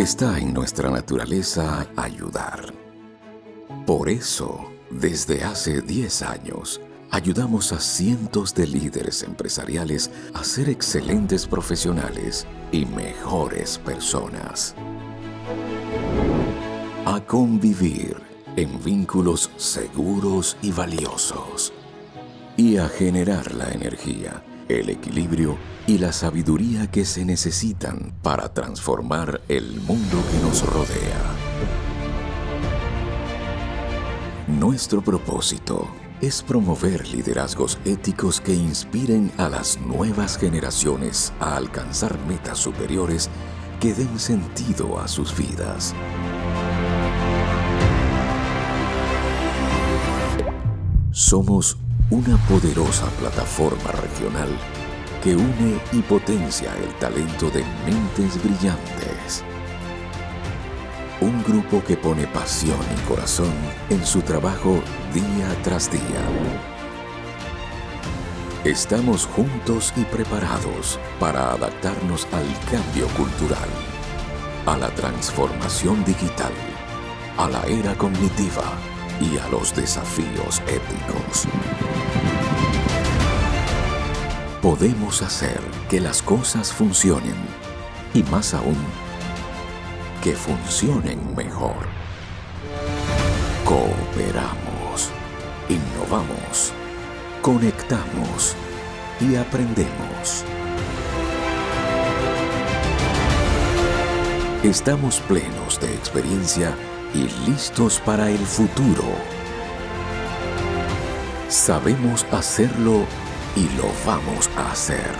Está en nuestra naturaleza ayudar. Por eso, desde hace 10 años, ayudamos a cientos de líderes empresariales a ser excelentes profesionales y mejores personas. A convivir en vínculos seguros y valiosos. Y a generar la energía, el equilibrio y la sabiduría que se necesitan para transformar el mundo que nos rodea. Nuestro propósito es promover liderazgos éticos que inspiren a las nuevas generaciones a alcanzar metas superiores que den sentido a sus vidas. Somos una poderosa plataforma regional que une y potencia el talento de mentes brillantes. Un grupo que pone pasión y corazón en su trabajo día tras día. Estamos juntos y preparados para adaptarnos al cambio cultural, a la transformación digital, a la era cognitiva y a los desafíos éticos. Podemos hacer que las cosas funcionen y más aún, que funcionen mejor. Cooperamos, innovamos, conectamos y aprendemos. Estamos plenos de experiencia y listos para el futuro. Sabemos hacerlo y lo vamos a hacer.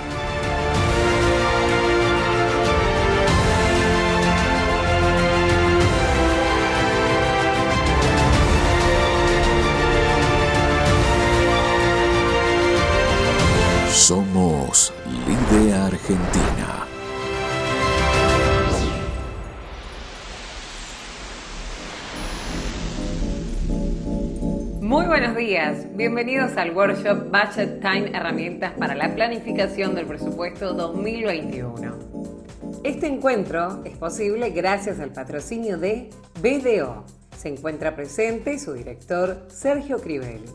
Somos Lide Argentina. Muy buenos días, bienvenidos al workshop Budget Time, herramientas para la planificación del presupuesto 2021. Este encuentro es posible gracias al patrocinio de BDO. Se encuentra presente su director Sergio Crivelli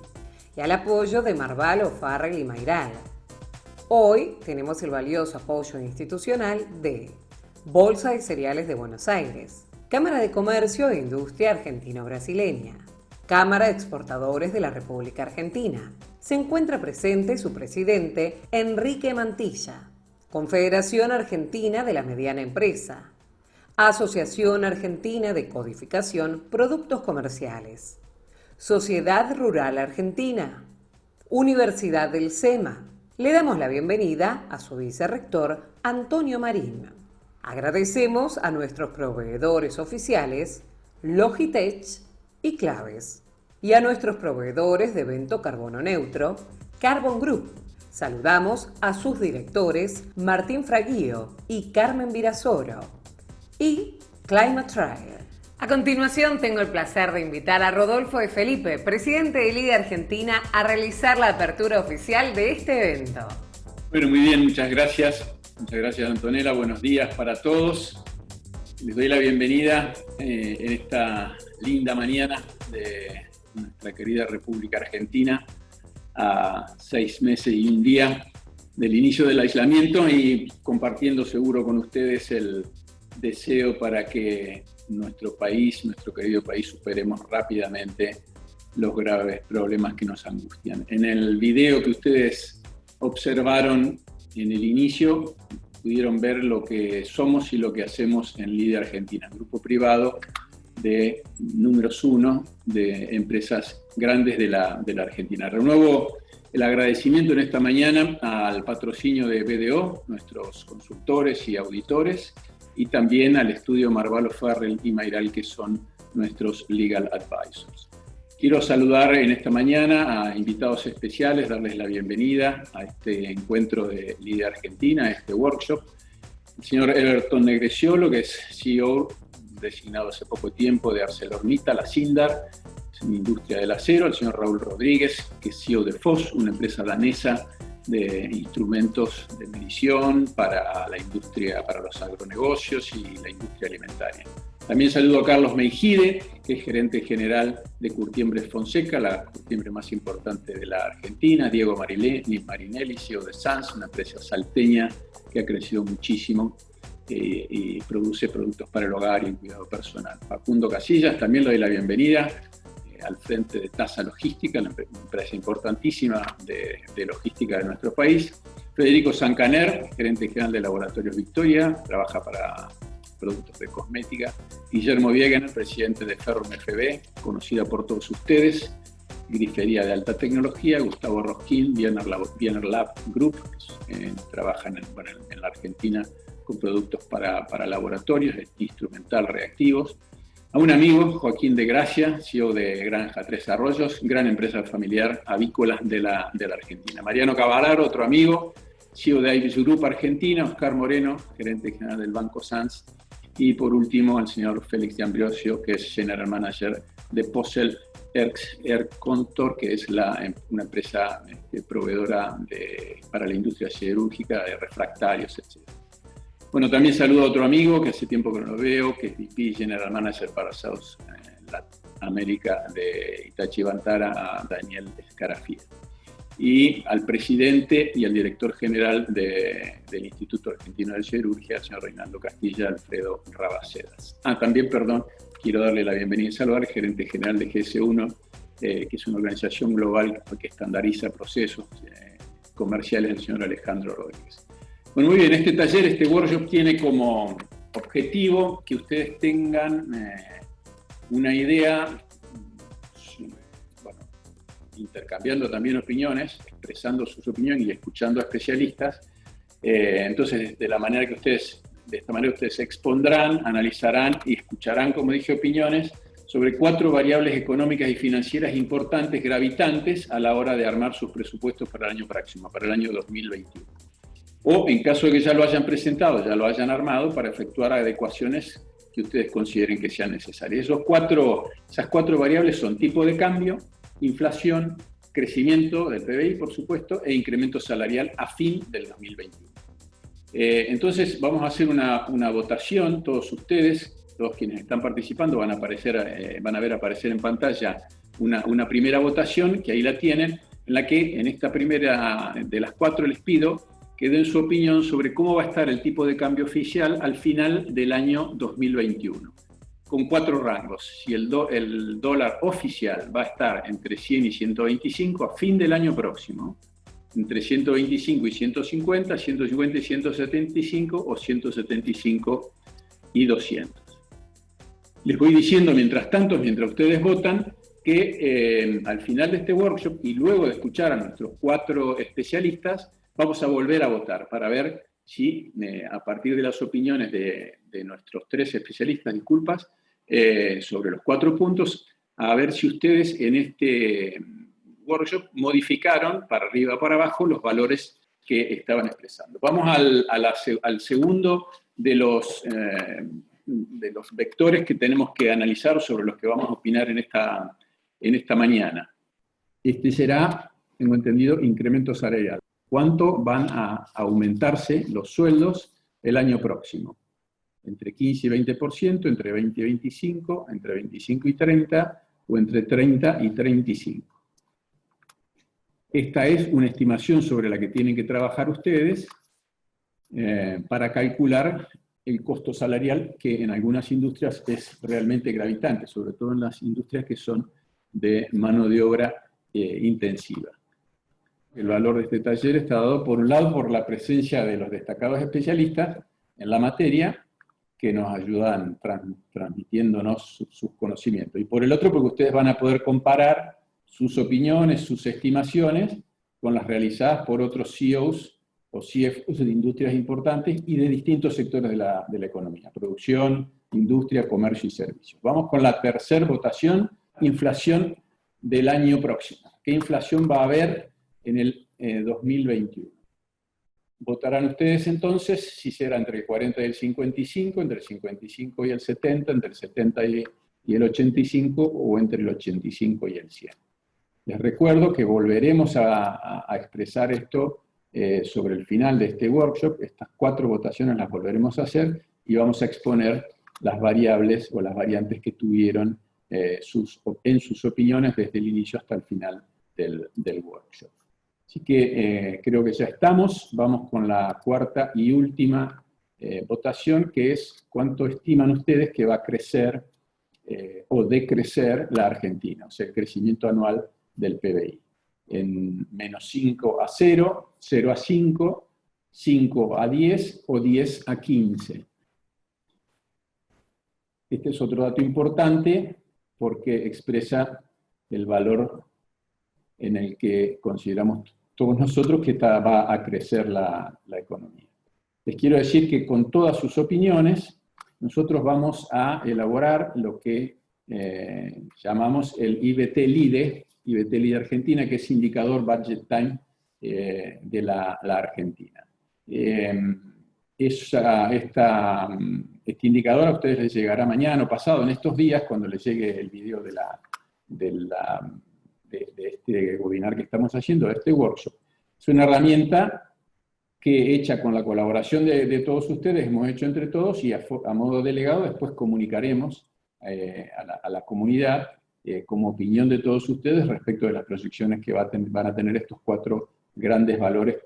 y al apoyo de Marval O'Farrell y Mayral. Hoy tenemos el valioso apoyo institucional de Bolsa de Cereales de Buenos Aires, Cámara de Comercio e Industria Argentino-Brasileña, Cámara de Exportadores de la República Argentina. Se encuentra presente su presidente, Enrique Mantilla. Confederación Argentina de la Mediana Empresa. Asociación Argentina de Codificación Productos Comerciales. Sociedad Rural Argentina. Universidad del SEMA. Le damos la bienvenida a su vicerrector, Antonio Marín. Agradecemos a nuestros proveedores oficiales, Logitech y Claves, y a nuestros proveedores de evento carbono neutro, Carbon Group. Saludamos a sus directores Martín Fraguío y Carmen Virasoro, y Climate Trial. A continuación tengo el placer de invitar a Rodolfo de Felipe, presidente de Lide Argentina, a realizar la apertura oficial de este evento. Bueno, muy bien, muchas gracias. Muchas gracias, Antonella. Buenos días para todos. Les doy la bienvenida en esta linda mañana de nuestra querida República Argentina, a 6 meses y un día del inicio del aislamiento, y compartiendo seguro con ustedes el deseo para que nuestro país, nuestro querido país, superemos rápidamente los graves problemas que nos angustian. En el video que ustedes observaron en el inicio, pudieron ver lo que somos y lo que hacemos en Lide Argentina, grupo privado de números 1 de empresas grandes de la Argentina. Renuevo el agradecimiento en esta mañana al patrocinio de BDO, nuestros consultores y auditores, y también al estudio Marval O'Farrell y Mayral, que son nuestros legal advisors. Quiero saludar en esta mañana a invitados especiales, darles la bienvenida a este encuentro de Lide Argentina, a este workshop. El señor Everton Negreciolo, que es CEO designado hace poco tiempo de ArcelorMittal, la Sindar, en industria del acero. El señor Raúl Rodríguez, que es CEO de Foss, una empresa danesa de instrumentos de medición para la industria, para los agronegocios y la industria alimentaria. También saludo a Carlos Meijide, que es gerente general de Curtiembres Fonseca, la curtiembre más importante de la Argentina, Diego Marinelli, CEO de Sans, una empresa salteña que ha crecido muchísimo y produce productos para el hogar y el cuidado personal. Facundo Casillas, también le doy la bienvenida, al frente de Tasa Logística, una empresa importantísima de logística de nuestro país. Federico Sancaner, gerente general de Laboratorios Victoria, trabaja para productos de cosmética. Guillermo Viegener, presidente de Ferrum FB, conocida por todos ustedes, grifería de alta tecnología. Gustavo Rosquín, Wiener Lab Group, trabajan en la Argentina con productos para laboratorios, instrumental, reactivos. A un amigo, Joaquín de Gracia, CEO de Granja Tres Arroyos, gran empresa familiar avícola de la Argentina. Mariano Cavallaro, otro amigo, CEO de Ibis Group Argentina. Oscar Moreno, gerente general del Banco Sanz. Y por último, el señor Félix de Ambrosio, que es General Manager de Posel Air Contour, que es una empresa proveedora para la industria siderúrgica de refractarios, etc. Bueno, también saludo a otro amigo que hace tiempo que no lo veo, que es VP General Manager para South América de Hitachi Vantara, a Daniel Escarafía. Y al presidente y al director general del Instituto Argentino de Siderurgia, el señor Reinaldo Castilla, Alfredo Rabacedas. También, quiero darle la bienvenida y saludar al gerente general de GS1, que es una organización global que estandariza procesos comerciales, el señor Alejandro Rodríguez. Bueno, muy bien, este taller, este workshop tiene como objetivo que ustedes tengan una idea, intercambiando también opiniones, expresando sus opiniones y escuchando a especialistas. Entonces, de esta manera ustedes se expondrán, analizarán y escucharán, como dije, opiniones sobre 4 variables económicas y financieras importantes, gravitantes, a la hora de armar sus presupuestos para el año próximo, para el año 2021. O, en caso de que ya lo hayan presentado, ya lo hayan armado, para efectuar adecuaciones que ustedes consideren que sean necesarias. Esas 4 variables son tipo de cambio, inflación, crecimiento del PBI, por supuesto, e incremento salarial a fin del 2021. Entonces, vamos a hacer una votación. Todos ustedes, todos quienes están participando, van a ver aparecer en pantalla una primera votación, que ahí la tienen, en la que en esta primera de las 4 les pido que den su opinión sobre cómo va a estar el tipo de cambio oficial al final del año 2021, con 4 rangos. Si el dólar oficial va a estar entre 100 y 125 a fin del año próximo, entre 125 y 150, 150 y 175 o 175 y 200. Les voy diciendo mientras tanto, mientras ustedes votan, que al final de este workshop y luego de escuchar a nuestros 4 especialistas, vamos a volver a votar para ver si a partir de las opiniones de nuestros 3 especialistas, sobre los 4 puntos, a ver si ustedes en este workshop modificaron para arriba o para abajo los valores que estaban expresando. Vamos al segundo de los vectores que tenemos que analizar, sobre los que vamos a opinar en esta mañana. Este será, tengo entendido, incremento salarial. ¿Cuánto van a aumentarse los sueldos el año próximo? Entre 15 y 20%, entre 20 y 25, entre 25 y 30, o entre 30 y 35. Esta es una estimación sobre la que tienen que trabajar ustedes para calcular el costo salarial, que en algunas industrias es realmente gravitante, sobre todo en las industrias que son de mano de obra intensiva. El valor de este taller está dado, por un lado, por la presencia de los destacados especialistas en la materia, que nos ayudan transmitiéndonos sus conocimientos. Y por el otro, porque ustedes van a poder comparar sus opiniones, sus estimaciones, con las realizadas por otros CEOs o CFOs de industrias importantes y de distintos sectores de la economía: producción, industria, comercio y servicios. Vamos con la tercera votación: inflación del año próximo. ¿Qué inflación va a haber en el 2021? Votarán ustedes entonces si será entre el 40 y el 55, entre el 55 y el 70, entre el 70 y el 85 o entre el 85 y el 100. Les recuerdo que volveremos a expresar esto sobre el final de este workshop. Estas 4 votaciones las volveremos a hacer y vamos a exponer las variables o las variantes que tuvieron en sus opiniones desde el inicio hasta el final del workshop. Así que creo que ya estamos. Vamos con la 4ª y última votación, que es cuánto estiman ustedes que va a crecer o decrecer la Argentina, o sea, el crecimiento anual del PBI. En -5 a 0, 0 a 5, 5 a 10 o 10 a 15. Este es otro dato importante porque expresa el valor en el que consideramos todos nosotros que va a crecer la economía. Les quiero decir que con todas sus opiniones, nosotros vamos a elaborar lo que llamamos el IBT-LIDE Argentina, que es Indicador Budget Time de la Argentina. Este indicador a ustedes les llegará mañana o pasado, en estos días, cuando les llegue el video de este webinar que estamos haciendo, de este workshop. Es una herramienta que, hecha con la colaboración de todos ustedes, hemos hecho entre todos, y a modo delegado después comunicaremos a la comunidad como opinión de todos ustedes respecto de las proyecciones que van a tener estos 4 grandes valores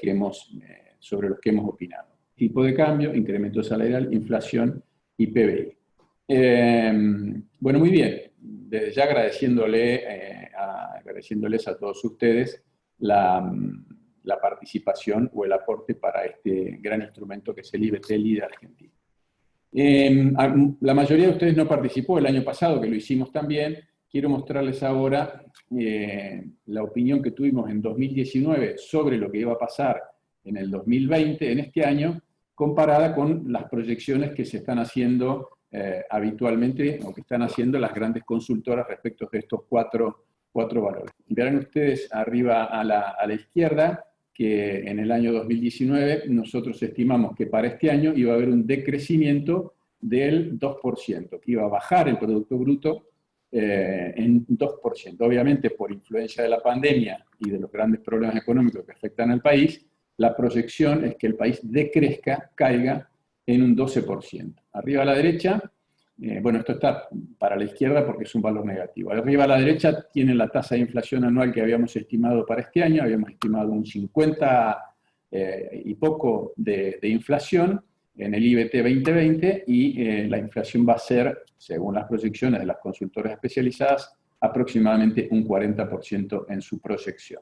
sobre los que hemos opinado. Tipo de cambio, incremento salarial, inflación y PBI. Bueno, muy bien. Desde ya agradeciéndoles a todos ustedes la participación o el aporte para este gran instrumento que es el IBT-LIDE Argentina. La mayoría de ustedes no participó el año pasado, que lo hicimos también. Quiero mostrarles ahora la opinión que tuvimos en 2019 sobre lo que iba a pasar en el 2020, en este año, comparada con las proyecciones que se están haciendo habitualmente, o que están haciendo las grandes consultoras respecto de estos cuatro valores. Verán ustedes arriba a la izquierda que en el año 2019 nosotros estimamos que para este año iba a haber un decrecimiento del 2%, que iba a bajar el Producto Bruto en 2%. Obviamente, por influencia de la pandemia y de los grandes problemas económicos que afectan al país, la proyección es que el país decrezca, caiga en un 12%. Arriba a la derecha, bueno, esto está para la izquierda porque es un valor negativo. Arriba a la derecha tienen la tasa de inflación anual que habíamos estimado para este año. Habíamos estimado un 50 y poco de inflación en el IBT 2020 y la inflación va a ser, según las proyecciones de las consultoras especializadas, aproximadamente un 40% en su proyección.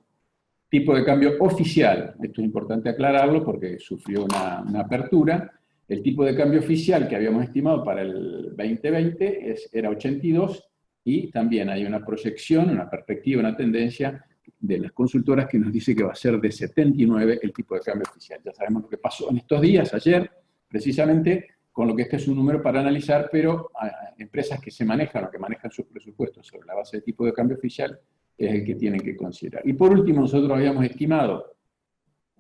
Tipo de cambio oficial, esto es importante aclararlo porque sufrió una apertura. El tipo de cambio oficial que habíamos estimado para el 2020 era 82 y también hay una proyección, una perspectiva, una tendencia de las consultoras que nos dice que va a ser de 79 el tipo de cambio oficial. Ya sabemos lo que pasó en estos días, ayer, precisamente, con lo que este es un número para analizar, pero empresas que se manejan o que manejan sus presupuestos sobre la base de tipo de cambio oficial es el que tienen que considerar. Y por último, nosotros habíamos estimado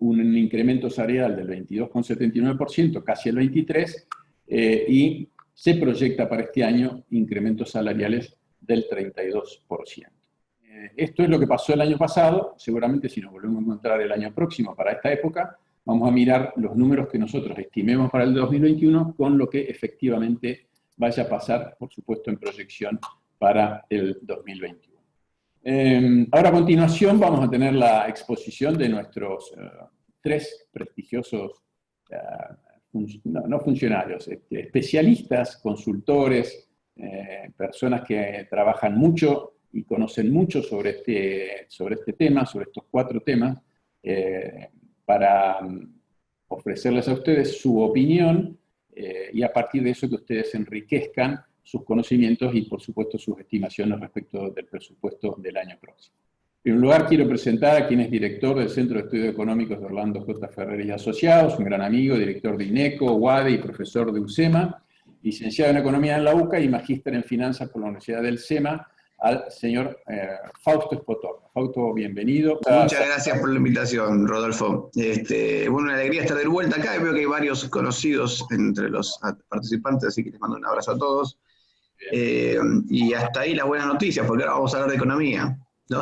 un incremento salarial del 22,79%, casi el 23%, y se proyecta para este año incrementos salariales del 32%. Esto es lo que pasó el año pasado. Seguramente si nos volvemos a encontrar el año próximo para esta época, vamos a mirar los números que nosotros estimemos para el 2021 con lo que efectivamente vaya a pasar, por supuesto, en proyección para el 2021. Ahora a continuación vamos a tener la exposición de nuestros 3 prestigiosos, no funcionarios, especialistas, consultores, personas que trabajan mucho y conocen mucho sobre este tema, sobre estos 4 temas, para ofrecerles a ustedes su opinión y a partir de eso que ustedes enriquezcan sus conocimientos y, por supuesto, sus estimaciones respecto del presupuesto del año próximo. En primer lugar, quiero presentar a quien es director del Centro de Estudios Económicos de Orlando J. Ferrer y Asociados, un gran amigo, director de INECO, UADE y profesor de UCEMA, licenciado en Economía en la UCA y magíster en Finanzas por la Universidad del SEMA, al señor Fausto Spotorno. Fausto, bienvenido. Muchas gracias por la invitación, Rodolfo. Bueno, una alegría estar de vuelta acá. Veo que hay varios conocidos entre los participantes, así que les mando un abrazo a todos. Y hasta ahí las buenas noticias, porque ahora vamos a hablar de economía, ¿no?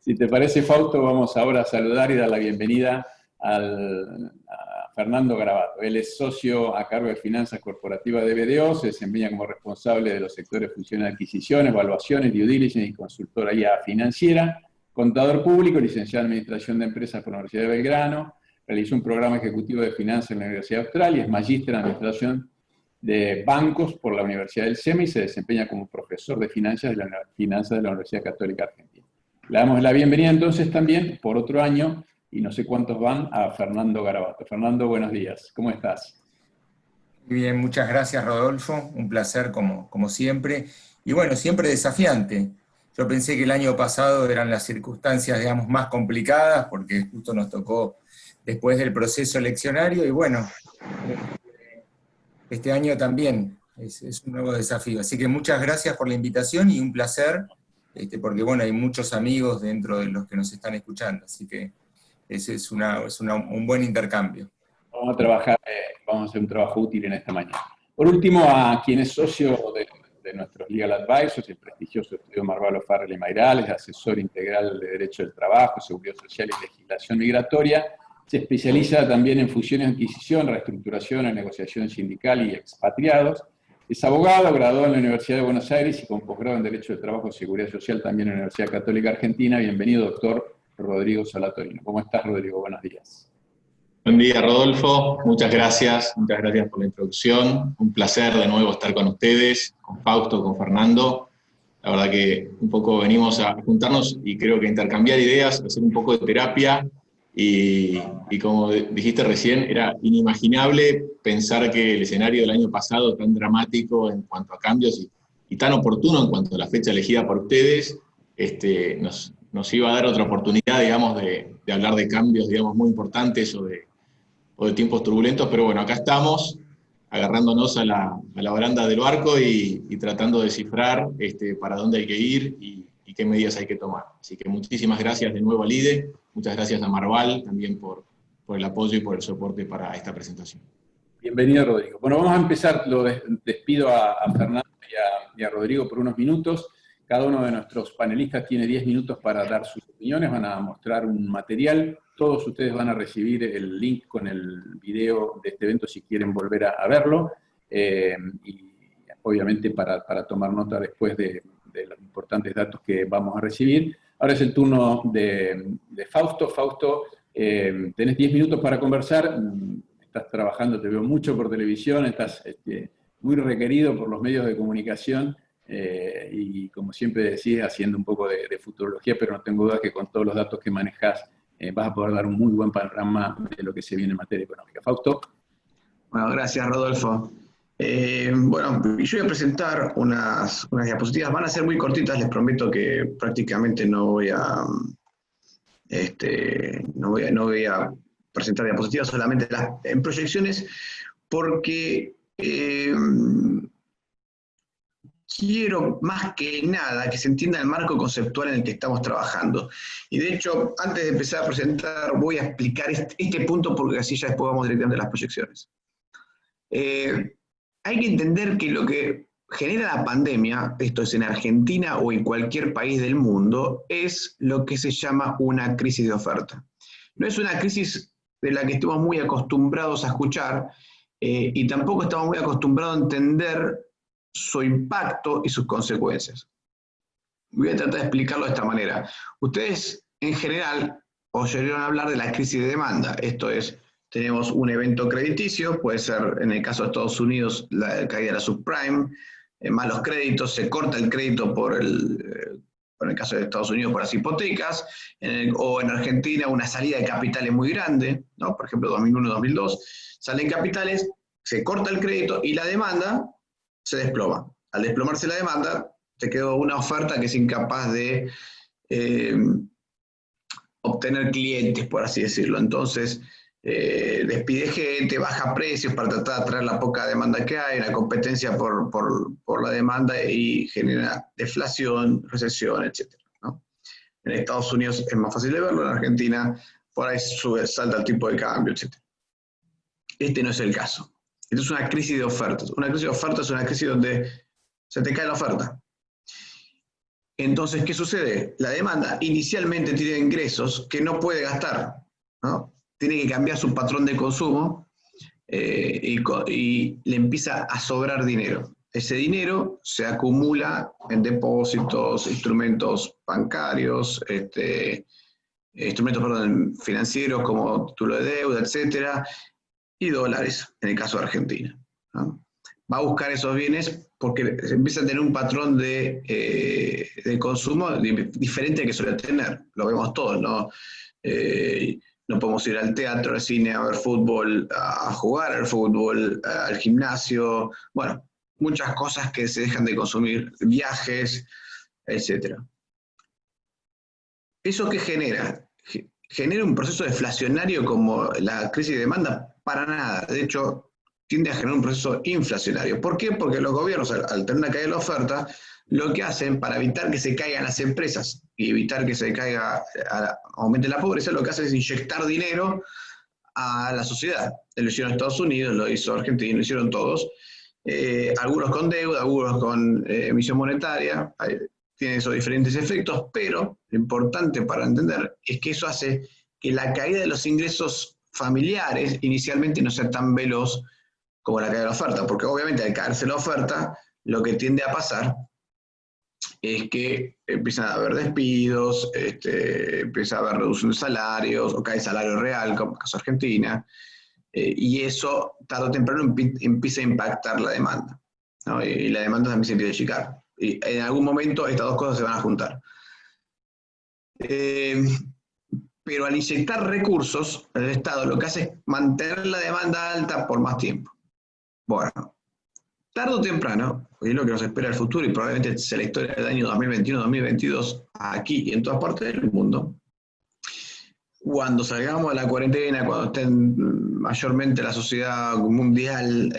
Si te parece, Fausto, vamos ahora a saludar y dar la bienvenida a Fernando Garabato. Él es socio a cargo de Finanzas Corporativas de BDO, se desempeña como responsable de los sectores función de adquisición, evaluaciones, due diligence y consultoría financiera, contador público, licenciado en Administración de Empresas por la Universidad de Belgrano, realizó un programa ejecutivo de finanzas en la Universidad Austral y es magíster en Administración de Bancos por la Universidad del SEMA y se desempeña como profesor de finanzas de la Universidad Católica Argentina. Le damos la bienvenida entonces también, por otro año, y no sé cuántos van, a Fernando Garabato. Fernando, buenos días. ¿Cómo estás? Muy bien, muchas gracias, Rodolfo. Un placer como siempre. Y bueno, siempre desafiante. Yo pensé que el año pasado eran las circunstancias, digamos, más complicadas, porque justo nos tocó después del proceso eleccionario, y bueno, este año también es un nuevo desafío. Así que muchas gracias por la invitación y un placer, porque bueno, hay muchos amigos dentro de los que nos están escuchando, así que ese es un buen intercambio. Vamos a trabajar, vamos a hacer un trabajo útil en esta mañana. Por último, a quien es socio de nuestros Legal Advisors, el prestigioso estudio Marvalo Farrell y Mayral, es asesor integral de Derecho del Trabajo, Seguridad Social y Legislación Migratoria. Se especializa también en fusiones, adquisición, reestructuración, en negociación sindical y expatriados. Es abogado, graduado en la Universidad de Buenos Aires y con posgrado en Derecho del Trabajo y Seguridad Social también en la Universidad Católica Argentina. Bienvenido, doctor Rodrigo Salatorino. ¿Cómo estás, Rodrigo? Buenos días. Buen día, Rodolfo. Muchas gracias por la introducción. Un placer de nuevo estar con ustedes, con Fausto, con Fernando. La verdad que un poco venimos a juntarnos y creo que intercambiar ideas, hacer un poco de terapia. Y como dijiste recién, era inimaginable pensar que el escenario del año pasado, tan dramático en cuanto a cambios y tan oportuno en cuanto a la fecha elegida por ustedes, nos iba a dar otra oportunidad, digamos, de hablar de cambios, digamos, muy importantes o de tiempos turbulentos. Pero bueno, acá estamos, agarrándonos a la baranda del barco y tratando de descifrar para dónde hay que ir y qué medidas hay que tomar. Así que muchísimas gracias de nuevo al IDE. Muchas gracias a Marval también por el apoyo y por el soporte para esta presentación. Bienvenido, Rodrigo. Bueno, vamos a empezar. Despido a Fernando y a Rodrigo por unos minutos. Cada uno de nuestros panelistas tiene 10 minutos para dar sus opiniones. Van a mostrar un material. Todos ustedes van a recibir el link con el video de este evento si quieren volver a verlo. Y obviamente para tomar nota después de los importantes datos que vamos a recibir. Ahora es el turno de Fausto. Fausto, tenés 10 minutos para conversar. Estás trabajando, te veo mucho por televisión, estás muy requerido por los medios de comunicación y, como siempre decís, haciendo un poco de futurología, pero no tengo duda que con todos los datos que manejás vas a poder dar un muy buen panorama de lo que se viene en materia económica. Fausto. Bueno, gracias, Rodolfo. Bueno, yo voy a presentar unas diapositivas, van a ser muy cortitas, les prometo que prácticamente no voy a presentar diapositivas, solamente en proyecciones, porque quiero más que nada que se entienda el marco conceptual en el que estamos trabajando. Y de hecho, antes de empezar a presentar, voy a explicar este punto, porque así ya después vamos directamente a las proyecciones. Hay que entender que lo que genera la pandemia, esto es en Argentina o en cualquier país del mundo, es lo que se llama una crisis de oferta. No es una crisis de la que estamos muy acostumbrados a escuchar y tampoco estamos muy acostumbrados a entender su impacto y sus consecuencias. Voy a tratar de explicarlo de esta manera. Ustedes, en general, oyeron hablar de la crisis de demanda. Esto es, tenemos un evento crediticio, puede ser, en el caso de Estados Unidos, la caída de la subprime, malos créditos, se corta el crédito por en el caso de Estados Unidos, por las hipotecas, o en Argentina una salida de capitales muy grande, ¿no? Por ejemplo, 2001-2002, salen capitales, se corta el crédito y la demanda se desploma. Al desplomarse la demanda, te quedó una oferta que es incapaz de obtener clientes, por así decirlo. Entonces, despide gente, baja precios para tratar de atraer la poca demanda que hay, la competencia por la demanda y genera deflación, recesión, etc., ¿no? En Estados Unidos es más fácil de verlo, en Argentina por ahí salta el tipo de cambio, etc. Este no es el caso. Esto es una crisis de ofertas. Una crisis de ofertas es una crisis donde se te cae la oferta. Entonces, ¿qué sucede? La demanda inicialmente tiene ingresos que no puede gastar, ¿no? Tiene que cambiar su patrón de consumo y le empieza a sobrar dinero. Ese dinero se acumula en depósitos, instrumentos bancarios, instrumentos financieros como título de deuda, etcétera, y dólares, en el caso de Argentina, ¿no? Va a buscar esos bienes porque empieza a tener un patrón de consumo diferente al que suele tener. Lo vemos todos, ¿no? No podemos ir al teatro, al cine, a ver fútbol, a jugar al fútbol, al gimnasio, bueno, muchas cosas que se dejan de consumir, viajes, etc. ¿Eso qué genera? ¿Genera un proceso deflacionario como la crisis de demanda? Para nada. De hecho, tiende a generar un proceso inflacionario. ¿Por qué? Porque los gobiernos, al tener una caída de la oferta, lo que hacen para evitar que se caigan las empresas y evitar que se caiga, aumente la pobreza, lo que hacen es inyectar dinero a la sociedad. Lo hicieron Estados Unidos, lo hizo Argentina, lo hicieron todos. Algunos con deuda, algunos con emisión monetaria, tiene esos diferentes efectos, pero lo importante para entender es que eso hace que la caída de los ingresos familiares inicialmente no sea tan veloz como la caída de la oferta, porque obviamente al caerse la oferta, lo que tiende a pasar es que empiezan a haber despidos, empieza a haber reducción de salarios, o cae el salario real, como en el caso de Argentina, y eso tarde o temprano empieza a impactar la demanda, ¿no? Y la demanda también se empieza a achicar. Y en algún momento estas dos cosas se van a juntar. Pero al inyectar recursos, el Estado lo que hace es mantener la demanda alta por más tiempo. Bueno, tarde o temprano, y es lo que nos espera el futuro, y probablemente sea la historia del año 2021-2022, aquí y en todas partes del mundo, cuando salgamos de la cuarentena, cuando estén mayormente la sociedad mundial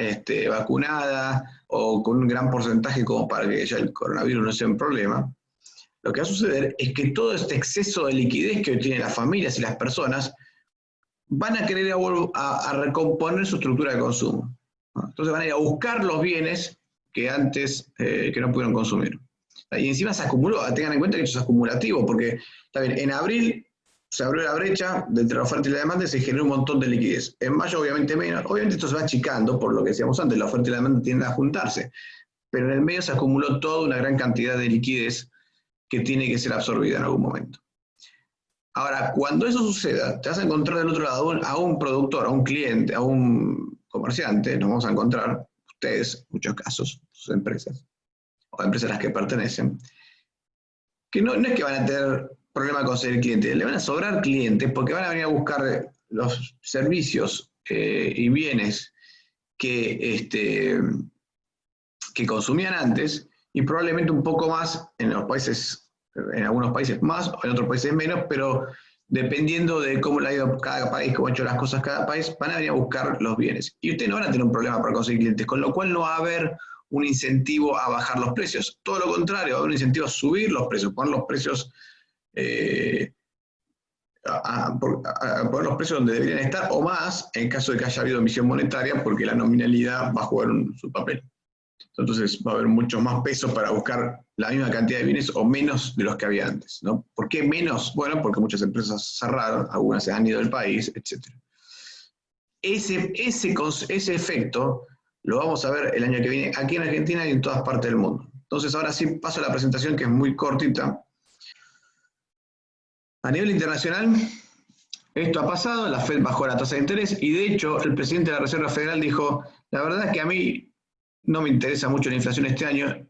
vacunada, o con un gran porcentaje como para que ya el coronavirus no sea un problema, lo que va a suceder es que todo este exceso de liquidez que hoy tienen las familias y las personas van a querer a recomponer su estructura de consumo. Entonces van a ir a buscar los bienes que antes que no pudieron consumir. Y encima se acumuló, tengan en cuenta que eso es acumulativo, porque está bien, en abril se abrió la brecha entre la oferta y la demanda y se generó un montón de liquidez. En mayo obviamente menos, obviamente esto se va achicando, por lo que decíamos antes, la oferta y la demanda tienden a juntarse, pero en el medio se acumuló toda una gran cantidad de liquidez que tiene que ser absorbida en algún momento. Ahora, cuando eso suceda, te vas a encontrar del otro lado a un productor, a un cliente, a un comerciante, nos vamos a encontrar, ustedes, en muchos casos, sus empresas, o empresas a las que pertenecen, que no es que van a tener problema con conseguir clientes, le van a sobrar clientes porque van a venir a buscar los servicios y bienes que consumían antes y probablemente un poco más en los países, en algunos países más, o en otros países menos, pero dependiendo de cómo le ha ido cada país, cómo ha hecho las cosas cada país, van a venir a buscar los bienes. Y ustedes no van a tener un problema para conseguir clientes, con lo cual no va a haber un incentivo a bajar los precios. Todo lo contrario, va a haber un incentivo a subir los precios, poner los precios poner los precios donde deberían estar, o más, en caso de que haya habido emisión monetaria, porque la nominalidad va a jugar su papel. Entonces va a haber mucho más peso para buscar la misma cantidad de bienes o menos de los que había antes, ¿no? ¿Por qué menos? Bueno, porque muchas empresas cerraron, algunas se han ido del país, etc. Ese efecto lo vamos a ver el año que viene aquí en Argentina y en todas partes del mundo. Entonces ahora sí paso a la presentación, que es muy cortita. A nivel internacional, esto ha pasado, la Fed bajó la tasa de interés y de hecho el presidente de la Reserva Federal dijo, la verdad es que a mí no me interesa mucho la inflación este año,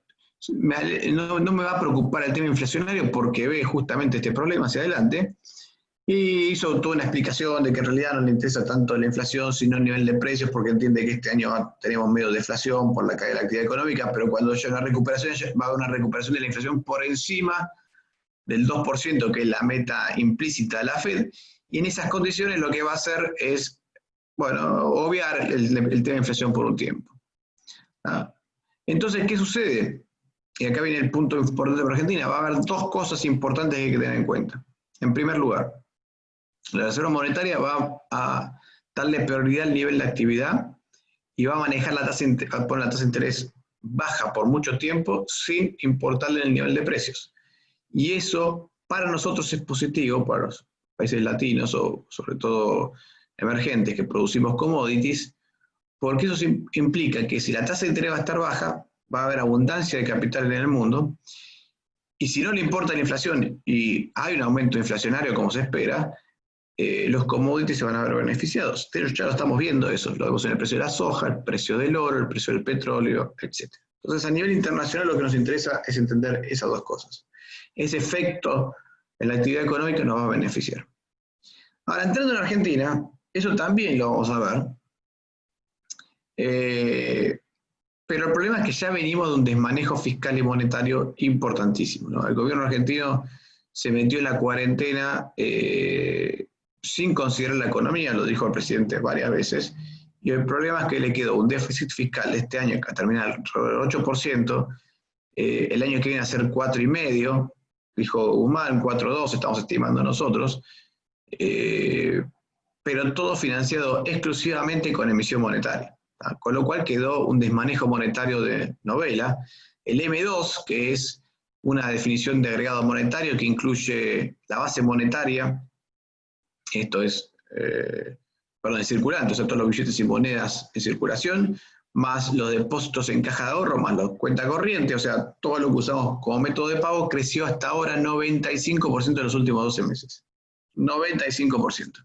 no me va a preocupar el tema inflacionario porque ve justamente este problema hacia adelante, y hizo toda una explicación de que en realidad no le interesa tanto la inflación sino el nivel de precios, porque entiende que este año tenemos medio deflación por la caída de la actividad económica, pero cuando haya una recuperación, va a haber una recuperación de la inflación por encima del 2%, que es la meta implícita de la Fed, y en esas condiciones lo que va a hacer es, bueno, obviar el tema de inflación por un tiempo. ¿Ah? Entonces, ¿qué sucede? Y acá viene el punto importante para Argentina. Va a haber dos cosas importantes que hay que tener en cuenta. En primer lugar, la Reserva Monetaria va a darle prioridad al nivel de actividad y va a manejar poner la tasa de interés baja por mucho tiempo sin importarle el nivel de precios. Y eso para nosotros es positivo, para los países latinos o sobre todo emergentes que producimos commodities, porque eso implica que si la tasa de interés va a estar baja, va a haber abundancia de capital en el mundo, y si no le importa la inflación y hay un aumento inflacionario como se espera, los commodities se van a ver beneficiados. Pero ya lo estamos viendo eso, lo vemos en el precio de la soja, el precio del oro, el precio del petróleo, etc. Entonces, a nivel internacional lo que nos interesa es entender esas dos cosas. Ese efecto en la actividad económica nos va a beneficiar. Ahora, entrando en Argentina, eso también lo vamos a ver. Pero el problema es que ya venimos de un desmanejo fiscal y monetario importantísimo, ¿no? El gobierno argentino se metió en la cuarentena sin considerar la economía, lo dijo el presidente varias veces, y el problema es que le quedó un déficit fiscal de este año que termina el 8%, el año que viene a ser 4,5%, dijo Guzmán, 4,2% estamos estimando nosotros, pero todo financiado exclusivamente con emisión monetaria. Con lo cual quedó un desmanejo monetario de novela. El M2, que es una definición de agregado monetario que incluye la base monetaria, esto es, el circulante, o sea, todos los billetes y monedas en circulación, más los depósitos en caja de ahorro, más la cuenta corriente, o sea, todo lo que usamos como método de pago, creció hasta ahora 95% en los últimos 12 meses. 95%.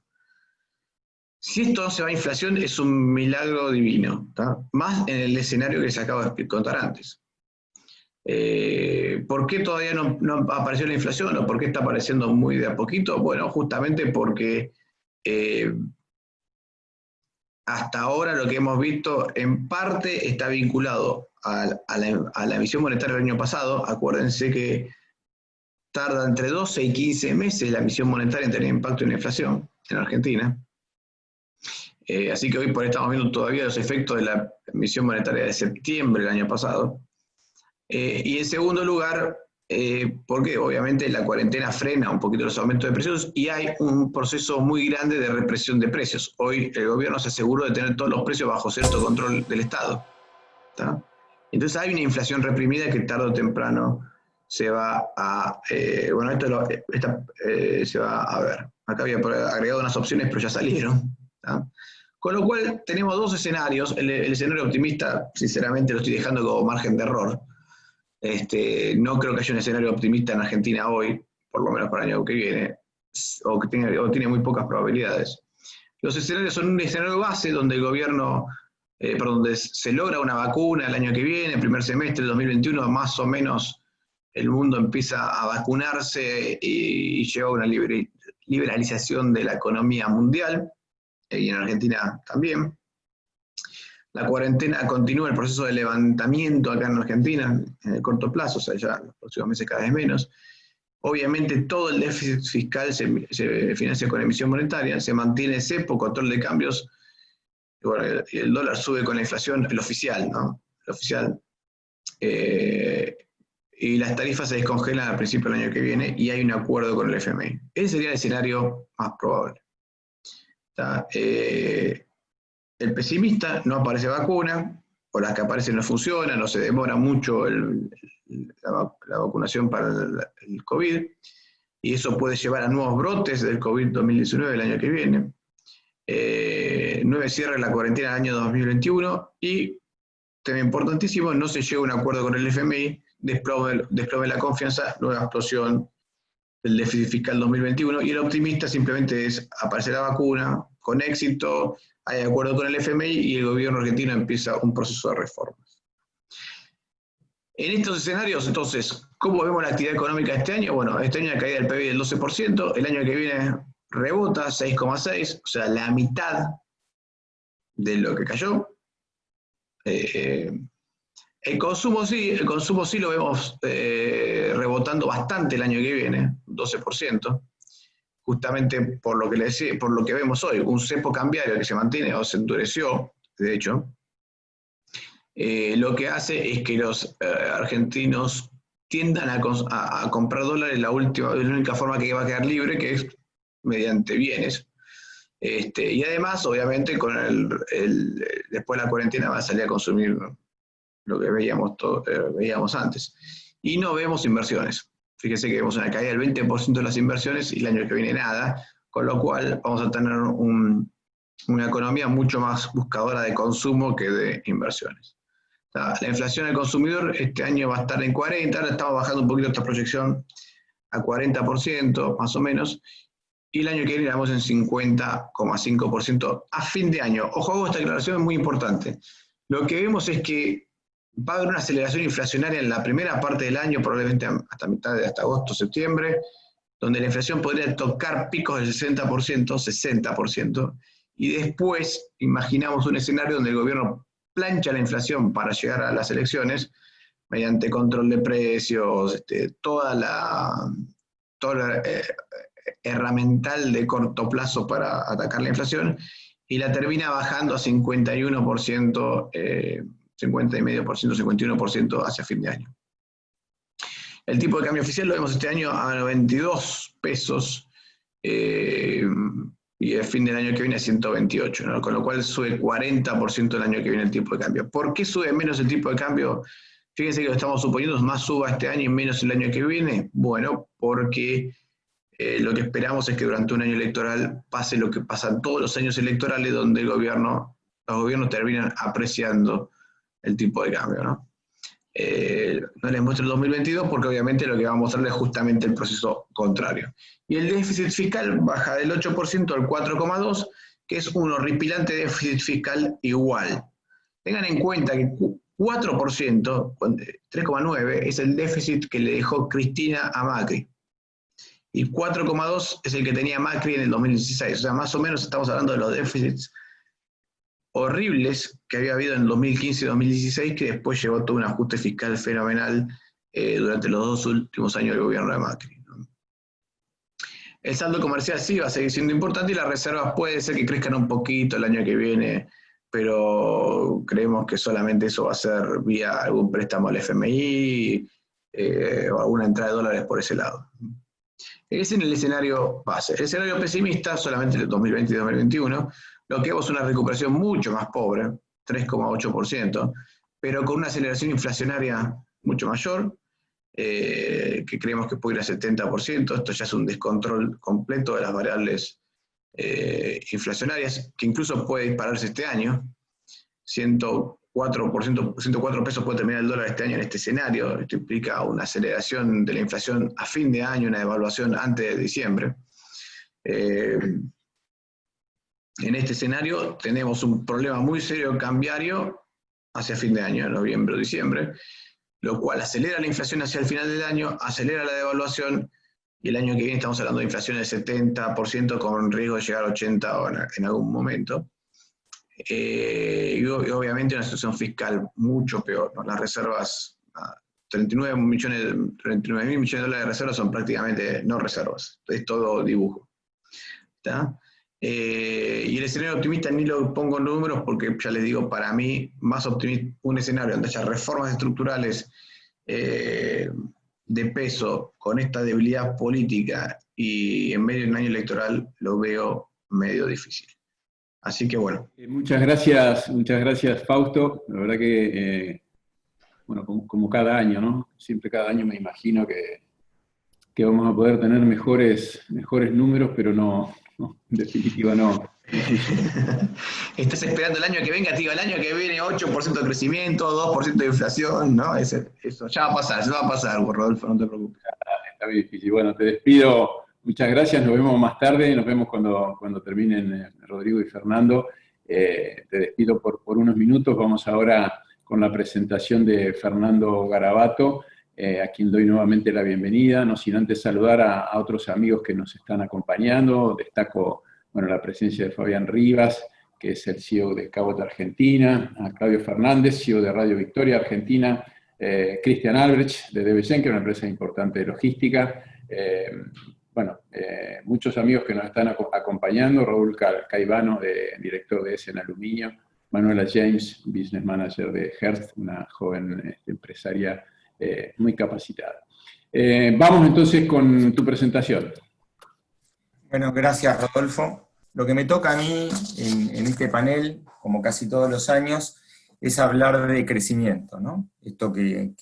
Si esto no se va a inflación, es un milagro divino, ¿tá? Más en el escenario que se acaba de contar antes. ¿Por qué todavía no apareció la inflación o por qué está apareciendo muy de a poquito? Bueno, justamente porque hasta ahora lo que hemos visto en parte está vinculado a la emisión monetaria del año pasado. Acuérdense que tarda entre 12 y 15 meses la emisión monetaria en tener impacto en la inflación en Argentina. Así que hoy por ahí estamos viendo todavía los efectos de la emisión monetaria de septiembre del año pasado. Y en segundo lugar, porque obviamente la cuarentena frena un poquito los aumentos de precios y hay un proceso muy grande de represión de precios. Hoy el gobierno se aseguró de tener todos los precios bajo cierto control del Estado, ¿tá? Entonces hay una inflación reprimida que tarde o temprano se va a... bueno, se va a ver. Acá había agregado unas opciones, pero ya salieron, ¿tá? Con lo cual tenemos dos escenarios. El escenario optimista, sinceramente, lo estoy dejando como margen de error. No creo que haya un escenario optimista en Argentina hoy, por lo menos para el año que viene, o tiene muy pocas probabilidades. Los escenarios son un escenario base donde el gobierno, donde se logra una vacuna el año que viene, el primer semestre del 2021, más o menos el mundo empieza a vacunarse y lleva a una liberalización de la economía mundial. Y en Argentina también. La cuarentena continúa el proceso de levantamiento acá en Argentina, en el corto plazo, o sea, ya en los próximos meses cada vez menos. Obviamente todo el déficit fiscal se financia con emisión monetaria, se mantiene cepo, control de cambios, y bueno, el dólar sube con la inflación, el oficial, ¿no? El oficial. Y las tarifas se descongelan al principio del año que viene y hay un acuerdo con el FMI. Ese sería el escenario más probable. El pesimista, no aparece vacuna, o las que aparecen no funcionan, o se demora mucho la vacunación para el COVID, y eso puede llevar a nuevos brotes del COVID-2019 el año que viene. 9 cierra la cuarentena del año 2021, y, tema importantísimo, no se llega a un acuerdo con el FMI, desplome la confianza, nueva explosión del déficit fiscal 2021, y el optimista simplemente es aparecer la vacuna con éxito, hay acuerdo con el FMI y el gobierno argentino empieza un proceso de reformas. En estos escenarios, entonces, ¿cómo vemos la actividad económica este año? Bueno, este año la caída del PBI del 12%, el año que viene rebota 6,6%, o sea, la mitad de lo que cayó. El consumo sí lo vemos rebotando bastante el año que viene, 12%, justamente por lo que vemos hoy, un cepo cambiario que se mantiene o se endureció, de hecho, lo que hace es que los argentinos tiendan a comprar dólares la única forma que va a quedar libre, que es mediante bienes. Y además, obviamente, después de la cuarentena va a salir a consumir lo que veíamos antes. Y no vemos inversiones. Fíjense que vemos una caída del 20% de las inversiones y el año que viene nada, con lo cual vamos a tener una economía mucho más buscadora de consumo que de inversiones. La inflación del consumidor este año va a estar en 40, ahora estamos bajando un poquito esta proyección a 40% más o menos, y el año que viene vamos en 50,5% a fin de año. Ojo, hago esta aclaración, es muy importante. Lo que vemos es que va a haber una aceleración inflacionaria en la primera parte del año, probablemente hasta mitad de agosto, septiembre, donde la inflación podría tocar picos del 60%, y después imaginamos un escenario donde el gobierno plancha la inflación para llegar a las elecciones, mediante control de precios, toda la herramental de corto plazo para atacar la inflación, y la termina bajando a 51%, 50,5%, 51% hacia fin de año. El tipo de cambio oficial lo vemos este año a 92 pesos, y el fin del año que viene a 128, ¿no? Con lo cual sube 40% el año que viene el tipo de cambio. ¿Por qué sube menos el tipo de cambio? Fíjense que lo estamos suponiendo, más suba este año y menos el año que viene. Bueno, porque lo que esperamos es que durante un año electoral pase lo que pasa en todos los años electorales, donde los gobiernos terminan apreciando el tipo de cambio, ¿no? No les muestro el 2022 porque obviamente lo que va a mostrar es justamente el proceso contrario. Y el déficit fiscal baja del 8% al 4,2%, que es un horripilante déficit fiscal igual. Tengan en cuenta que 4%, 3,9%, es el déficit que le dejó Cristina a Macri. Y 4,2% es el que tenía Macri en el 2016. O sea, más o menos estamos hablando de los déficits horribles que había habido en 2015 y 2016, que después llevó todo un ajuste fiscal fenomenal durante los 2 últimos años del gobierno de Macri, ¿no? El saldo comercial sí va a seguir siendo importante y las reservas puede ser que crezcan un poquito el año que viene, pero creemos que solamente eso va a ser vía algún préstamo al FMI o alguna entrada de dólares por ese lado. Ese es el escenario base. El escenario pesimista, solamente el 2020 y 2021, lo que vemos es una recuperación mucho más pobre, 3,8%, pero con una aceleración inflacionaria mucho mayor, que creemos que puede ir a 70%. Esto ya es un descontrol completo de las variables inflacionarias, que incluso puede dispararse este año. 104 pesos puede terminar el dólar este año en este escenario. Esto implica una aceleración de la inflación a fin de año, una devaluación antes de diciembre. En este escenario tenemos un problema muy serio cambiario hacia fin de año, noviembre o diciembre, lo cual acelera la inflación hacia el final del año, acelera la devaluación, y el año que viene estamos hablando de inflación del 70% con riesgo de llegar a 80% en algún momento. Y obviamente una situación fiscal mucho peor, ¿no? Las reservas, 39 mil millones de dólares de reservas son prácticamente no reservas, es todo dibujo. ¿Está? Y el escenario optimista ni lo pongo en números porque ya les digo, para mí, más optimista, un escenario donde haya reformas estructurales de peso con esta debilidad política y en medio de un año electoral, lo veo medio difícil. Así que bueno. Muchas gracias, Fausto. La verdad que, bueno, como cada año, ¿no? Siempre cada año me imagino que vamos a poder tener mejores números, pero no, en definitiva no. Estás esperando el año que venga, te digo, el año que viene 8% de crecimiento, 2% de inflación, ¿no? Eso ya va a pasar, Rodolfo, no te preocupes. Está muy difícil. Bueno, te despido. Muchas gracias, nos vemos más tarde, nos vemos cuando terminen Rodrigo y Fernando. Te despido por unos minutos. Vamos ahora con la presentación de Fernando Garabato, a quien doy nuevamente la bienvenida, no sin antes saludar a otros amigos que nos están acompañando. Destaco la presencia de Fabián Rivas, que es el CEO de Cabot Argentina, a Claudio Fernández, CEO de Radio Victoria Argentina, Christian Albrecht de DB Schenker, una empresa importante de logística, muchos amigos que nos están acompañando, Raúl Caivano, director de Essen Aluminio, Manuela James, business manager de Hearst, una joven empresaria muy capacitada. Vamos entonces con tu presentación. Bueno, gracias Rodolfo. Lo que me toca a mí en este panel, como casi todos los años, es hablar de crecimiento, ¿no? Esto que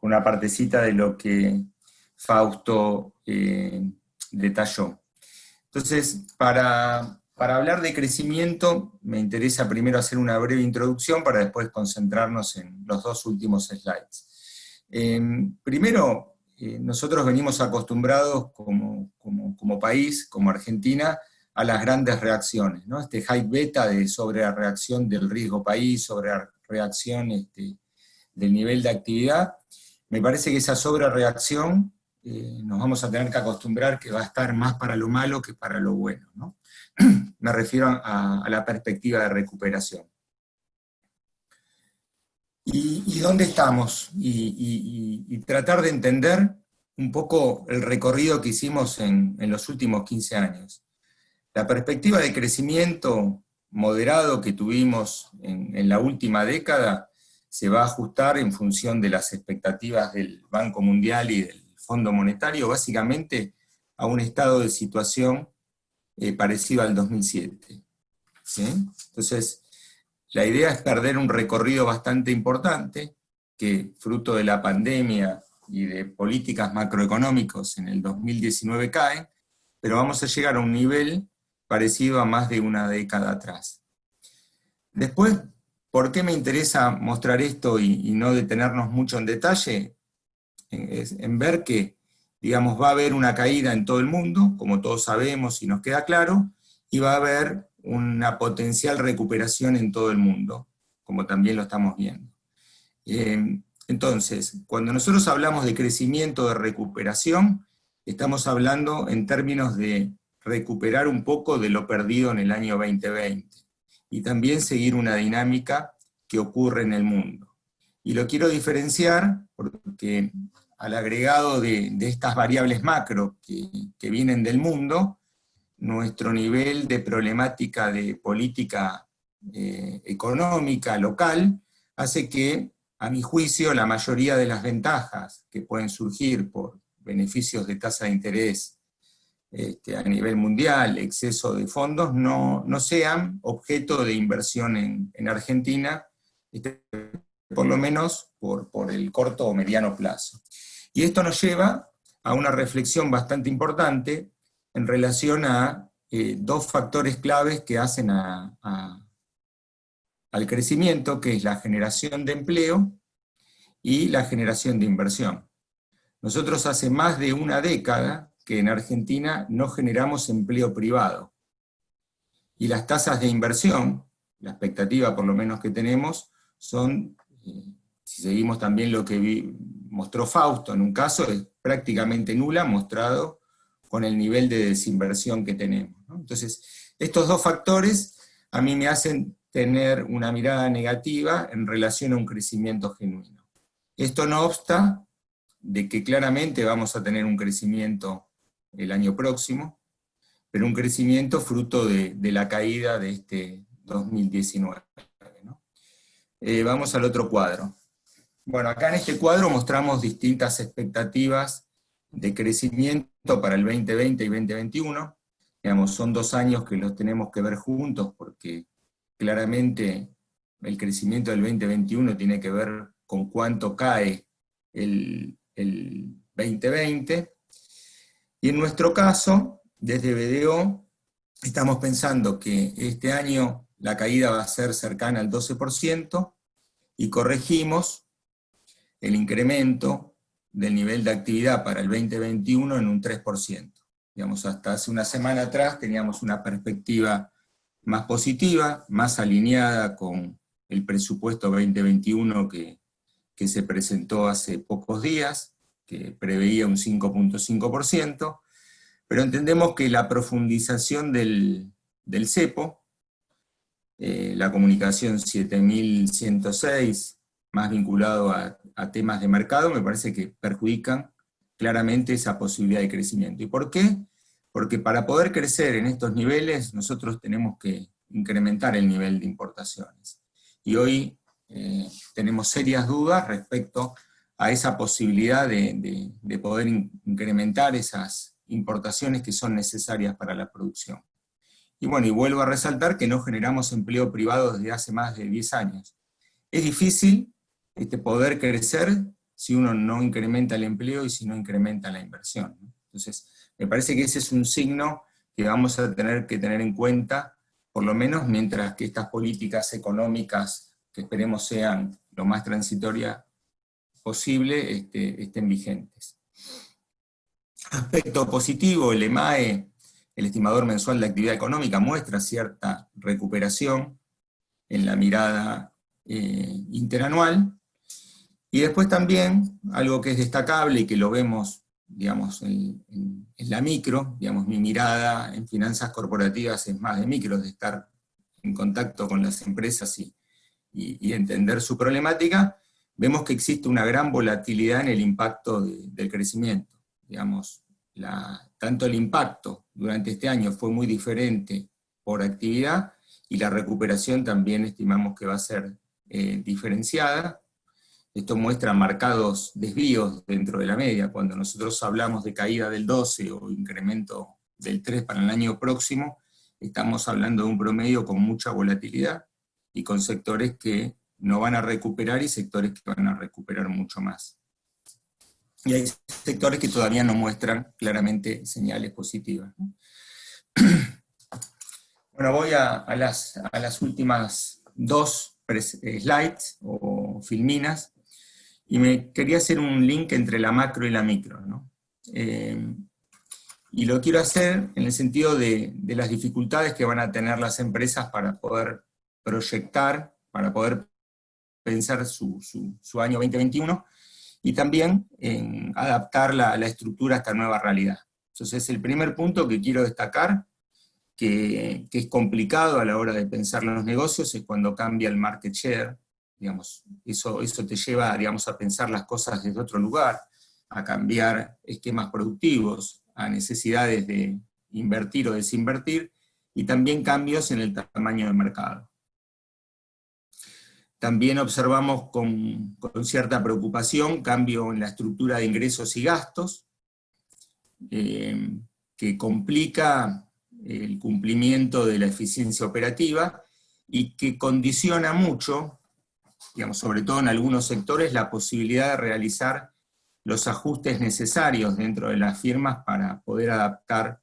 una partecita de lo que Fausto detalló. Entonces, para hablar de crecimiento, me interesa primero hacer una breve introducción para después concentrarnos en los dos últimos slides. Primero, nosotros venimos acostumbrados como país, como Argentina, a las grandes reacciones, ¿no? Este hype beta de sobrereacción del riesgo país, sobrereacción del nivel de actividad. Me parece que esa sobrereacción nos vamos a tener que acostumbrar que va a estar más para lo malo que para lo bueno, ¿no? Me refiero a la perspectiva de recuperación. ¿Y dónde estamos? Y tratar de entender un poco el recorrido que hicimos en los últimos 15 años. La perspectiva de crecimiento moderado que tuvimos en la última década se va a ajustar en función de las expectativas del Banco Mundial y del Fondo Monetario, básicamente a un estado de situación parecido al 2007. ¿Sí? Entonces, la idea es perder un recorrido bastante importante, que fruto de la pandemia y de políticas macroeconómicas en el 2019 caen, pero vamos a llegar a un nivel parecido a más de una década atrás. Después, ¿por qué me interesa mostrar esto y no detenernos mucho en detalle? En ver que, digamos, va a haber una caída en todo el mundo, como todos sabemos y nos queda claro, y va a haber una potencial recuperación en todo el mundo, como también lo estamos viendo. Entonces, cuando nosotros hablamos de crecimiento, de recuperación, estamos hablando en términos de recuperar un poco de lo perdido en el año 2020, y también seguir una dinámica que ocurre en el mundo. Y lo quiero diferenciar porque al agregado de estas variables macro que vienen del mundo, nuestro nivel de problemática de política económica local hace que, a mi juicio, la mayoría de las ventajas que pueden surgir por beneficios de tasa de interés a nivel mundial, exceso de fondos, no sean objeto de inversión en Argentina, por lo menos por el corto o mediano plazo. Y esto nos lleva a una reflexión bastante importante en relación a dos factores claves que hacen al crecimiento, que es la generación de empleo y la generación de inversión. Nosotros hace más de una década que en Argentina no generamos empleo privado. Y las tasas de inversión, la expectativa por lo menos que tenemos, son, si seguimos también lo que mostró Fausto en un caso, es prácticamente nula, mostrado con el nivel de desinversión que tenemos, ¿no? Entonces, estos dos factores a mí me hacen tener una mirada negativa en relación a un crecimiento genuino. Esto no obsta de que claramente vamos a tener un crecimiento el año próximo, pero un crecimiento fruto de la caída de este 2019, ¿no? Vamos al otro cuadro. Bueno, acá en este cuadro mostramos distintas expectativas de crecimiento para el 2020 y 2021. Digamos, son 2 años que los tenemos que ver juntos, porque claramente el crecimiento del 2021 tiene que ver con cuánto cae el 2020. Y en nuestro caso, desde BDO, estamos pensando que este año la caída va a ser cercana al 12%, y corregimos el incremento del nivel de actividad para el 2021 en un 3%. Digamos, hasta hace una semana atrás teníamos una perspectiva más positiva, más alineada con el presupuesto 2021 que se presentó hace pocos días, que preveía un 5.5%, pero entendemos que la profundización del cepo, la comunicación 7106, más vinculado a temas de mercado, me parece que perjudican claramente esa posibilidad de crecimiento. ¿Y por qué? Porque para poder crecer en estos niveles, nosotros tenemos que incrementar el nivel de importaciones. Y hoy tenemos serias dudas respecto a esa posibilidad de poder incrementar esas importaciones que son necesarias para la producción. Y bueno, y vuelvo a resaltar que no generamos empleo privado desde hace más de 10 años. Es difícil poder crecer si uno no incrementa el empleo y si no incrementa la inversión, ¿no? Entonces, me parece que ese es un signo que vamos a tener que tener en cuenta, por lo menos mientras que estas políticas económicas, que esperemos sean lo más transitorias posible, estén vigentes. Aspecto positivo, el EMAE, el estimador mensual de actividad económica, muestra cierta recuperación en la mirada interanual, y después también, algo que es destacable y que lo vemos, digamos, en la micro, digamos, mi mirada en finanzas corporativas es más de micro, de estar en contacto con las empresas y entender su problemática, vemos que existe una gran volatilidad en el impacto del crecimiento. Digamos, tanto el impacto durante este año fue muy diferente por actividad, y la recuperación también estimamos que va a ser diferenciada. Esto muestra marcados desvíos dentro de la media. Cuando nosotros hablamos de caída del 12 o incremento del 3 para el año próximo, estamos hablando de un promedio con mucha volatilidad y con sectores que no van a recuperar y sectores que van a recuperar mucho más. Y hay sectores que todavía no muestran claramente señales positivas, ¿no? Bueno, voy a las últimas dos slides o filminas, y me quería hacer un link entre la macro y la micro, ¿no? Y lo quiero hacer en el sentido de las dificultades que van a tener las empresas para poder proyectar, para poder pensar su año 2021, y también en adaptar la estructura a esta nueva realidad. Entonces, el primer punto que quiero destacar, que es complicado a la hora de pensar los negocios, es cuando cambia el market share. Digamos, eso te lleva, digamos, a pensar las cosas desde otro lugar, a cambiar esquemas productivos, a necesidades de invertir o desinvertir, y también cambios en el tamaño del mercado. También observamos con cierta preocupación cambio en la estructura de ingresos y gastos, que complica el cumplimiento de la eficiencia operativa y que condiciona mucho, digamos, sobre todo en algunos sectores, la posibilidad de realizar los ajustes necesarios dentro de las firmas para poder adaptar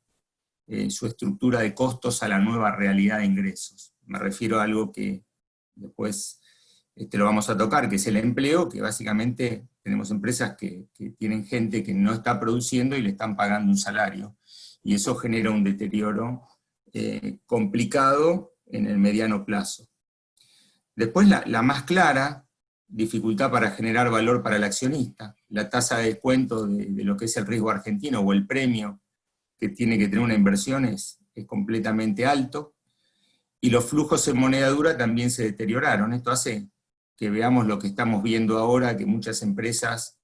su estructura de costos a la nueva realidad de ingresos. Me refiero a algo que después lo vamos a tocar, que es el empleo, que básicamente tenemos empresas que tienen gente que no está produciendo y le están pagando un salario, y eso genera un deterioro complicado en el mediano plazo. Después la más clara dificultad para generar valor para el accionista, la tasa de descuento de lo que es el riesgo argentino o el premio que tiene que tener una inversión es completamente alto, y los flujos en moneda dura también se deterioraron. Esto hace que veamos lo que estamos viendo ahora, que muchas empresas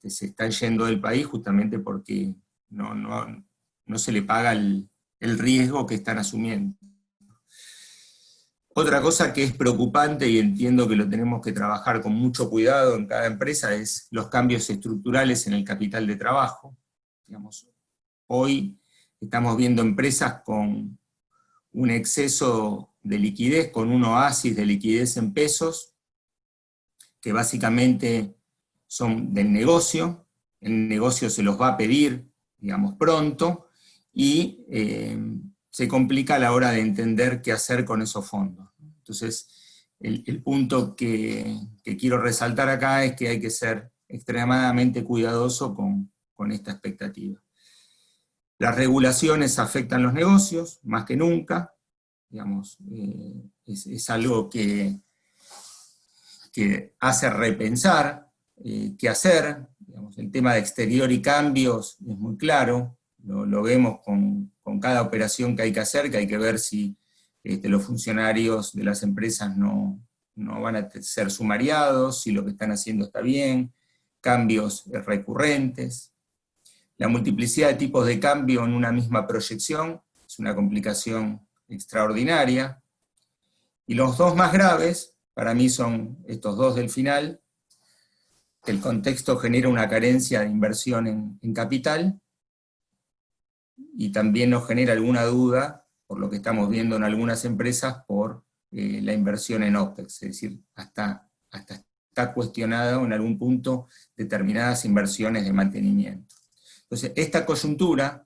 se están yendo del país justamente porque no se le paga el riesgo que están asumiendo. Otra cosa que es preocupante, y entiendo que lo tenemos que trabajar con mucho cuidado en cada empresa, es los cambios estructurales en el capital de trabajo. Digamos, hoy estamos viendo empresas con un exceso de liquidez, con un oasis de liquidez en pesos, que básicamente son del negocio. El negocio se los va a pedir, digamos, pronto, y se complica a la hora de entender qué hacer con esos fondos. Entonces, el punto que quiero resaltar acá es que hay que ser extremadamente cuidadoso con esta expectativa. Las regulaciones afectan los negocios, más que nunca. Digamos, es algo que hace repensar qué hacer. Digamos, el tema de exterior y cambios es muy claro. Lo vemos con cada operación que hay que hacer, que hay que ver si los funcionarios de las empresas no van a ser sumariados, si lo que están haciendo está bien, cambios recurrentes. La multiplicidad de tipos de cambio en una misma proyección es una complicación extraordinaria. Y los dos más graves, para mí, son estos dos del final. El contexto genera una carencia de inversión en capital, y también nos genera alguna duda, por lo que estamos viendo en algunas empresas, por la inversión en OPEX, es decir, hasta está cuestionado en algún punto determinadas inversiones de mantenimiento. Entonces, esta coyuntura,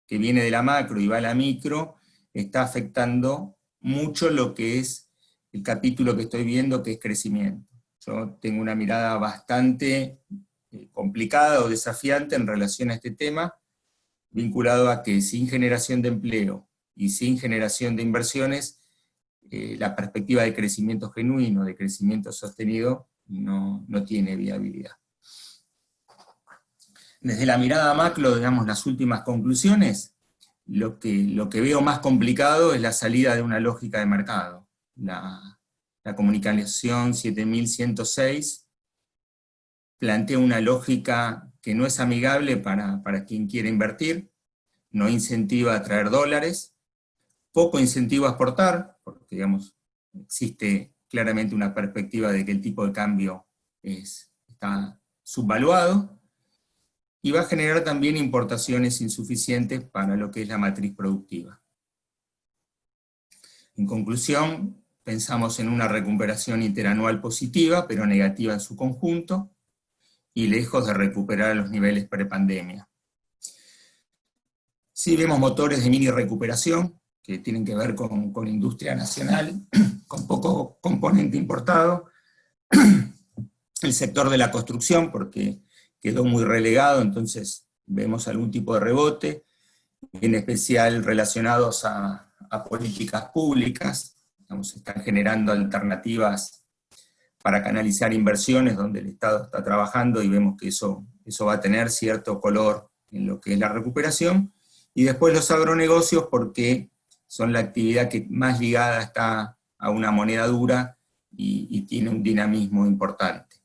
que viene de la macro y va a la micro, está afectando mucho lo que es el capítulo que estoy viendo, que es crecimiento. Yo tengo una mirada bastante complicada o desafiante en relación a este tema, vinculado a que sin generación de empleo y sin generación de inversiones, la perspectiva de crecimiento genuino, de crecimiento sostenido, no tiene viabilidad. Desde la mirada macro, digamos, las últimas conclusiones, lo que veo más complicado es la salida de una lógica de mercado. La comunicación 7106 plantea una lógica que no es amigable para quien quiere invertir, no incentiva a traer dólares, poco incentiva a exportar, porque digamos, existe claramente una perspectiva de que el tipo de cambio está subvaluado, y va a generar también importaciones insuficientes para lo que es la matriz productiva. En conclusión, pensamos en una recuperación interanual positiva, pero negativa en su conjunto, y lejos de recuperar los niveles prepandemia. Sí vemos motores de mini recuperación, que tienen que ver con industria nacional, con poco componente importado, el sector de la construcción, porque quedó muy relegado, entonces vemos algún tipo de rebote, en especial relacionados a políticas públicas, digamos, están generando alternativas para canalizar inversiones donde el Estado está trabajando, y vemos que eso va a tener cierto color en lo que es la recuperación, y después los agronegocios, porque son la actividad que más ligada está a una moneda dura y tiene un dinamismo importante.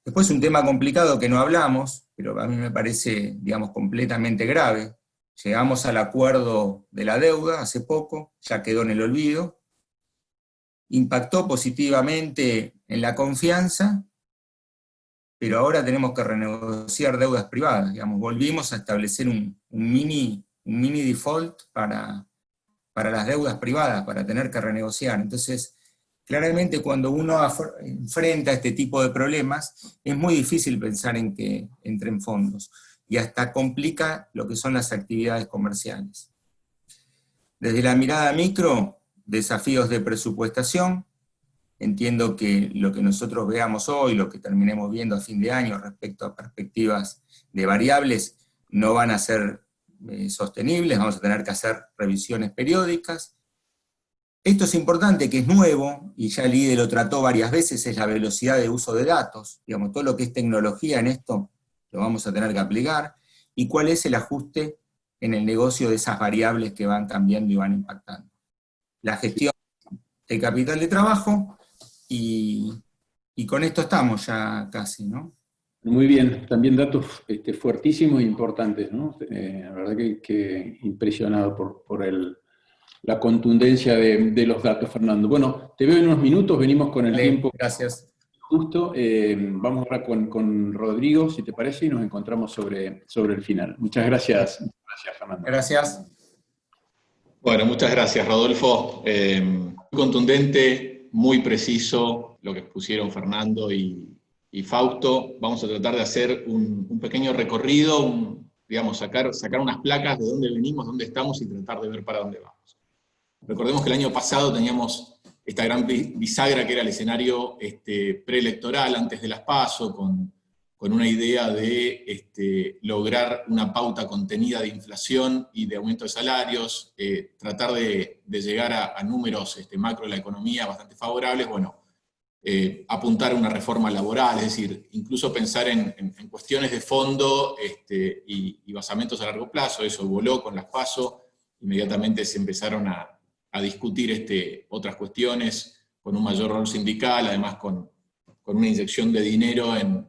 Después un tema complicado que no hablamos, pero a mí me parece, digamos, completamente grave. Llegamos al acuerdo de la deuda hace poco, ya quedó en el olvido, impactó positivamente en la confianza, pero ahora tenemos que renegociar deudas privadas, digamos, volvimos a establecer un mini default para las deudas privadas, para tener que renegociar. Entonces, claramente cuando uno enfrenta este tipo de problemas, es muy difícil pensar en que entren fondos, y hasta complica lo que son las actividades comerciales. Desde la mirada micro, desafíos de presupuestación. Entiendo que lo que nosotros veamos hoy, lo que terminemos viendo a fin de año respecto a perspectivas de variables, no van a ser sostenibles, vamos a tener que hacer revisiones periódicas. Esto es importante, que es nuevo, y ya el IDE lo trató varias veces, es la velocidad de uso de datos. Digamos, todo lo que es tecnología en esto lo vamos a tener que aplicar, y cuál es el ajuste en el negocio de esas variables que van cambiando y van impactando. La gestión de capital de trabajo, y con esto estamos ya casi, ¿no? Muy bien, también datos fuertísimos e importantes, ¿no? La verdad que impresionado por la contundencia de los datos, Fernando. Bueno, te veo en unos minutos, venimos con el tiempo. Gracias. Justo, vamos ahora con Rodrigo, si te parece, y nos encontramos sobre el final. Muchas gracias, Fernando. Gracias. Bueno, muchas gracias, Rodolfo. Muy contundente, muy preciso lo que expusieron Fernando y Fausto. Vamos a tratar de hacer un pequeño recorrido, digamos, sacar unas placas de dónde venimos, dónde estamos, y tratar de ver para dónde vamos. Recordemos que el año pasado teníamos esta gran bisagra que era el escenario preelectoral antes de las PASO, con una idea de lograr una pauta contenida de inflación y de aumento de salarios, tratar de llegar a números macro de la economía bastante favorables, bueno, apuntar a una reforma laboral, es decir, incluso pensar en cuestiones de fondo y basamentos a largo plazo. Eso voló con las PASO, inmediatamente se empezaron a discutir otras cuestiones con un mayor rol sindical, además con una inyección de dinero en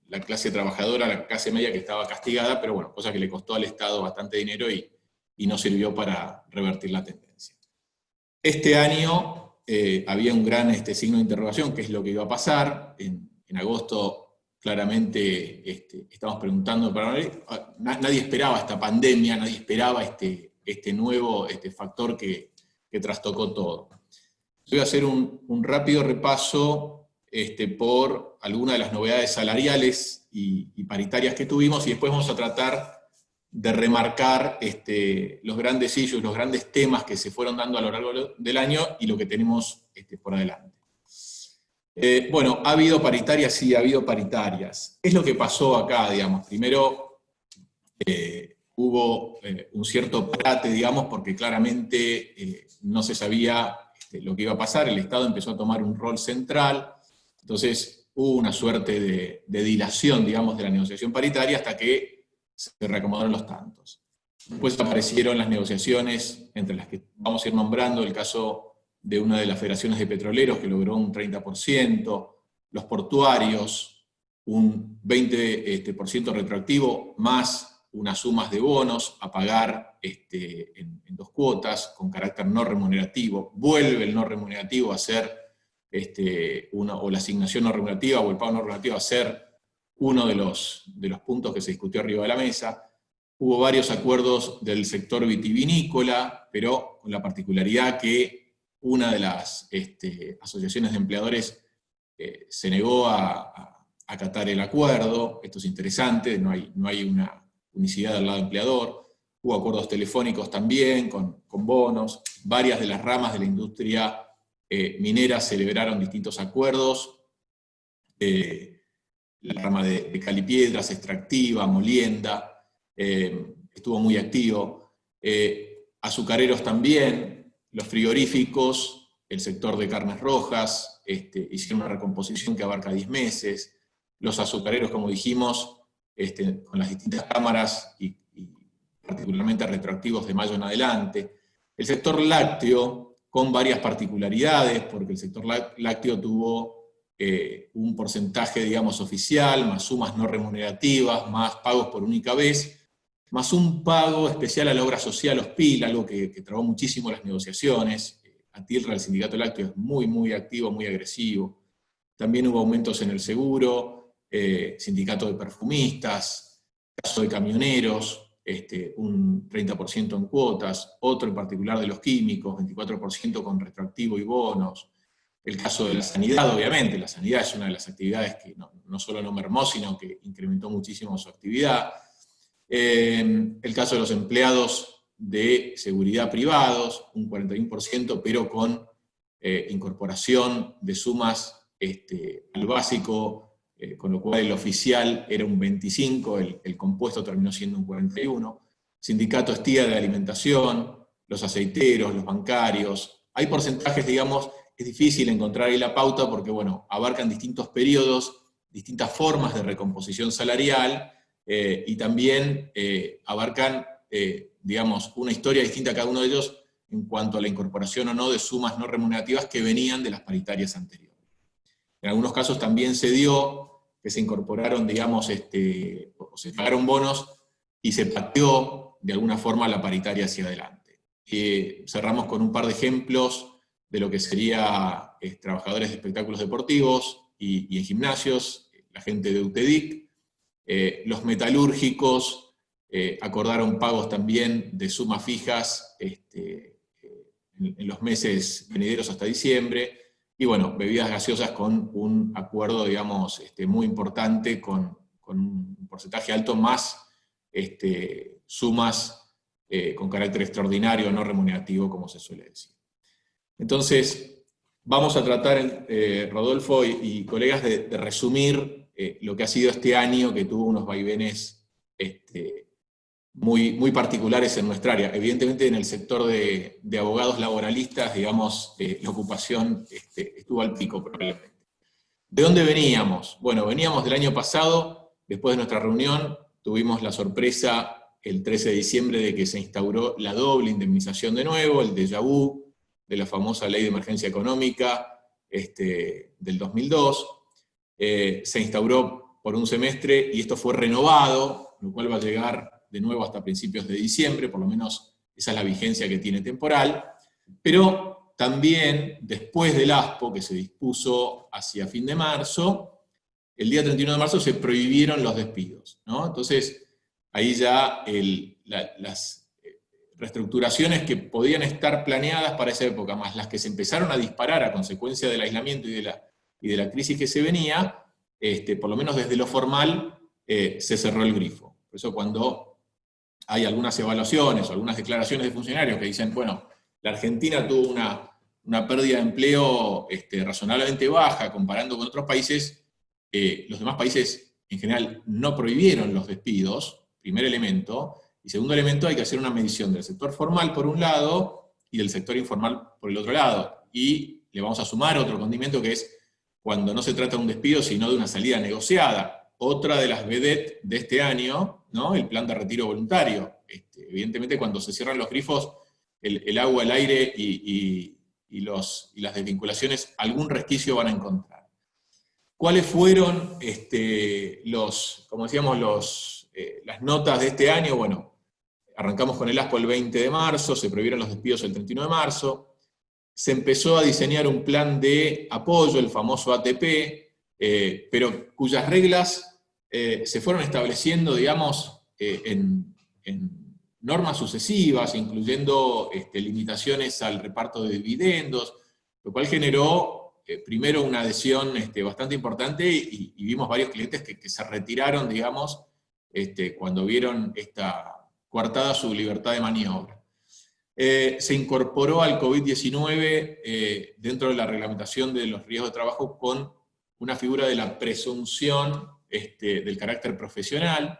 la clase trabajadora, la clase media, que estaba castigada, pero bueno, cosa que le costó al Estado bastante dinero y no sirvió para revertir la tendencia. Este año había un gran signo de interrogación, qué es lo que iba a pasar. En agosto claramente estamos preguntando, nadie esperaba esta pandemia, nadie esperaba este nuevo factor que trastocó todo. Yo voy a hacer un rápido repaso por algunas de las novedades salariales y paritarias que tuvimos, y después vamos a tratar de remarcar los grandes issues, los grandes temas que se fueron dando a lo largo del año y lo que tenemos por adelante. Bueno, ¿ha habido paritarias? Sí, ha habido paritarias. ¿Qué es lo que pasó acá, digamos? Primero, hubo un cierto parate, digamos, porque claramente no se sabía lo que iba a pasar, el Estado empezó a tomar un rol central, entonces hubo una suerte de dilación, digamos, de la negociación paritaria hasta que se reacomodaron los tantos. Después aparecieron las negociaciones, entre las que vamos a ir nombrando el caso de una de las federaciones de petroleros que logró un 30%, los portuarios, un 20% retroactivo, más unas sumas de bonos a pagar en 2 cuotas, con carácter no remunerativo. Vuelve el no remunerativo a ser, o la asignación no remunerativa o el pago no remunerativo a ser uno de los puntos que se discutió arriba de la mesa. Hubo varios acuerdos del sector vitivinícola, pero con la particularidad que una de las asociaciones de empleadores se negó a acatar el acuerdo. Esto es interesante, no hay una unicidad del lado empleador. Hubo acuerdos telefónicos también, con bonos. Varias de las ramas de la industria minera celebraron distintos acuerdos. La rama de calipiedras, extractiva, molienda, estuvo muy activo. Azucareros también, los frigoríficos, el sector de carnes rojas, hicieron una recomposición que abarca 10 meses. Los azucareros, como dijimos, con las distintas cámaras y particularmente retroactivos de mayo en adelante. El sector lácteo, con varias particularidades, porque el sector lácteo tuvo un porcentaje, digamos, oficial, más sumas no remunerativas, más pagos por única vez, más un pago especial a la obra social OSPIL, algo que trabó muchísimo las negociaciones. ATILRA, el sindicato lácteo, es muy, muy activo, muy agresivo. También hubo aumentos en el seguro, sindicato de perfumistas, caso de camioneros, un 30% en cuotas, otro en particular de los químicos, 24% con retroactivo y bonos. El caso de la sanidad, obviamente, la sanidad es una de las actividades que no solo no mermó, sino que incrementó muchísimo su actividad. El caso de los empleados de seguridad privados, un 41%, pero con incorporación de sumas al básico, con lo cual el oficial era un 25%, el compuesto terminó siendo un 41%. Sindicato Estía de alimentación, los aceiteros, los bancarios. Hay porcentajes, digamos. Es difícil encontrar ahí la pauta porque, bueno, abarcan distintos periodos, distintas formas de recomposición salarial, y también abarcan, digamos, una historia distinta a cada uno de ellos en cuanto a la incorporación o no de sumas no remunerativas que venían de las paritarias anteriores. En algunos casos también se dio que se incorporaron, digamos, o se pagaron bonos y se pateó de alguna forma la paritaria hacia adelante. Cerramos con un par de ejemplos de lo que sería trabajadores de espectáculos deportivos y en gimnasios, la gente de UTEDIC, los metalúrgicos acordaron pagos también de sumas fijas en los meses venideros hasta diciembre, y bueno, bebidas gaseosas con un acuerdo, digamos, muy importante, con un porcentaje alto, más sumas con carácter extraordinario, no remunerativo, como se suele decir. Entonces, vamos a tratar, Rodolfo y colegas, de resumir lo que ha sido este año, que tuvo unos vaivenes muy, muy particulares en nuestra área. Evidentemente en el sector de abogados laboralistas, digamos, la ocupación estuvo al pico probablemente. ¿De dónde veníamos? Bueno, veníamos del año pasado, después de nuestra reunión, tuvimos la sorpresa el 13 de diciembre de que se instauró la doble indemnización de nuevo, el déjà vu de la famosa Ley de Emergencia Económica del 2002. Se instauró por un semestre y esto fue renovado, lo cual va a llegar de nuevo hasta principios de diciembre, por lo menos esa es la vigencia que tiene temporal, pero también después del ASPO, que se dispuso hacia fin de marzo, el día 31 de marzo se prohibieron los despidos, ¿no? Entonces, ahí ya las reestructuraciones que podían estar planeadas para esa época, más las que se empezaron a disparar a consecuencia del aislamiento y de la y de la crisis que se venía, por lo menos desde lo formal, se cerró el grifo. Por eso cuando hay algunas evaluaciones o algunas declaraciones de funcionarios que dicen, bueno, la Argentina tuvo una pérdida de empleo razonablemente baja comparando con otros países, los demás países en general no prohibieron los despidos, primer elemento, y segundo elemento, hay que hacer una medición del sector formal por un lado y del sector informal por el otro lado. Y le vamos a sumar otro condimento que es cuando no se trata de un despido, sino de una salida negociada. Otra de las vedettes de este año, ¿no? El plan de retiro voluntario. Evidentemente, cuando se cierran los grifos, el agua, el aire y las desvinculaciones, algún resquicio van a encontrar. ¿Cuáles fueron como decíamos, las notas de este año? Bueno, arrancamos con el ASPO el 20 de marzo, se prohibieron los despidos el 31 de marzo, se empezó a diseñar un plan de apoyo, el famoso ATP, pero cuyas reglas se fueron estableciendo, digamos, en normas sucesivas, incluyendo limitaciones al reparto de dividendos, lo cual generó primero una adhesión bastante importante y vimos varios clientes que se retiraron, digamos, cuando vieron esta coartada su libertad de maniobra. Se incorporó al COVID-19 dentro de la reglamentación de los riesgos de trabajo con una figura de la presunción del carácter profesional.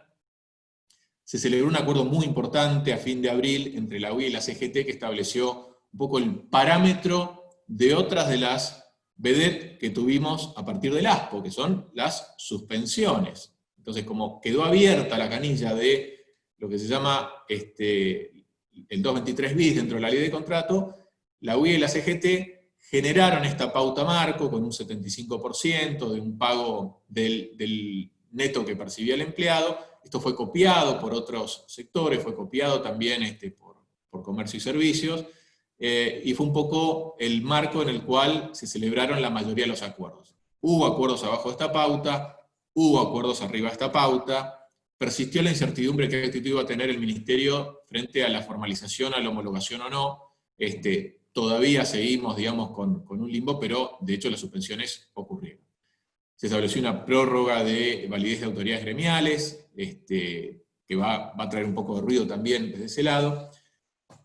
Se celebró un acuerdo muy importante a fin de abril entre la UIA y la CGT que estableció un poco el parámetro de otras de las vedettes que tuvimos a partir del ASPO, que son las suspensiones. Entonces, como quedó abierta la canilla de lo que se llama el 223 bis dentro de la ley de contrato, la UIA y la CGT generaron esta pauta marco con un 75% de un pago del neto que percibía el empleado. Esto fue copiado por otros sectores, fue copiado también por comercio y servicios, y fue un poco el marco en el cual se celebraron la mayoría de los acuerdos. Hubo acuerdos abajo de esta pauta, hubo acuerdos arriba de esta pauta, persistió la incertidumbre que actitud iba a tener el Ministerio frente a la formalización, a la homologación o no. Todavía seguimos, digamos, con un limbo, pero de hecho las suspensiones ocurrieron. Se estableció una prórroga de validez de autoridades gremiales, que va a traer un poco de ruido también desde ese lado.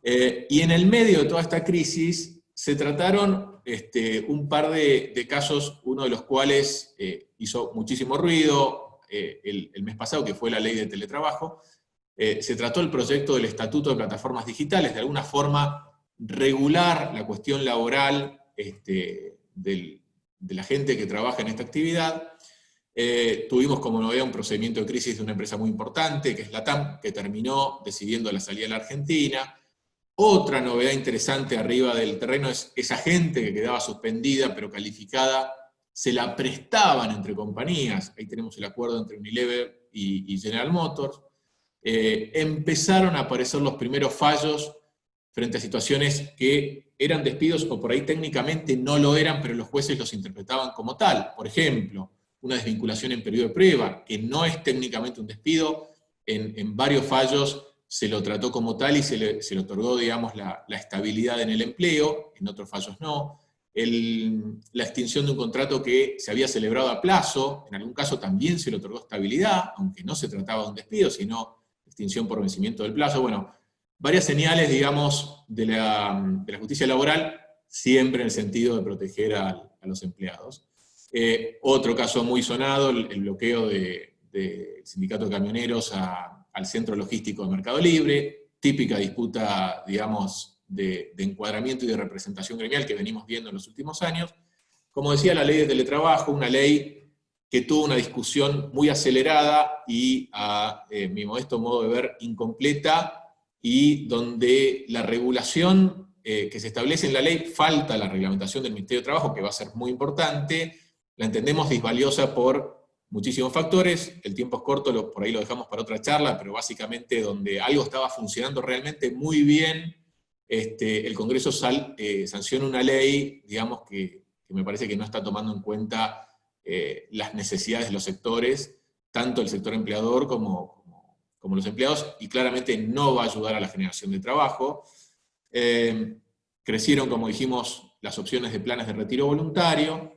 Y en el medio de toda esta crisis se trataron un par de casos, uno de los cuales hizo muchísimo ruido el mes pasado, que fue la ley de teletrabajo. Se trató el proyecto del Estatuto de Plataformas Digitales, de alguna forma regular la cuestión laboral de la gente que trabaja en esta actividad. Tuvimos como novedad un procedimiento de crisis de una empresa muy importante, que es la TAM, que terminó decidiendo la salida de la Argentina. Otra novedad interesante arriba del terreno es esa gente que quedaba suspendida pero calificada, se la prestaban entre compañías. Ahí tenemos el acuerdo entre Unilever y General Motors. Empezaron a aparecer los primeros fallos frente a situaciones que eran despidos o por ahí técnicamente no lo eran, pero los jueces los interpretaban como tal. Por ejemplo, una desvinculación en periodo de prueba, que no es técnicamente un despido, en varios fallos se lo trató como tal y se le otorgó, digamos, la estabilidad en el empleo, en otros fallos no. La extinción de un contrato que se había celebrado a plazo, en algún caso también se le otorgó estabilidad, aunque no se trataba de un despido, sino extinción por vencimiento del plazo. Bueno, varias señales, digamos, de la justicia laboral, siempre en el sentido de proteger a los empleados. Otro caso muy sonado, el bloqueo del sindicato de camioneros al centro logístico de Mercado Libre, típica disputa, digamos, de encuadramiento y de representación gremial que venimos viendo en los últimos años. Como decía, la ley de teletrabajo, una ley que tuvo una discusión muy acelerada y, a mi modesto modo de ver, incompleta, y donde la regulación que se establece en la ley, falta la reglamentación del Ministerio de Trabajo, que va a ser muy importante, la entendemos disvaliosa por muchísimos factores. El tiempo es corto, por ahí lo dejamos para otra charla, pero básicamente donde algo estaba funcionando realmente muy bien, el Congreso sanciona una ley, digamos, que me parece que no está tomando en cuenta las necesidades de los sectores, tanto el sector empleador como los empleados, y claramente no va a ayudar a la generación de trabajo. Crecieron, como dijimos, las opciones de planes de retiro voluntario.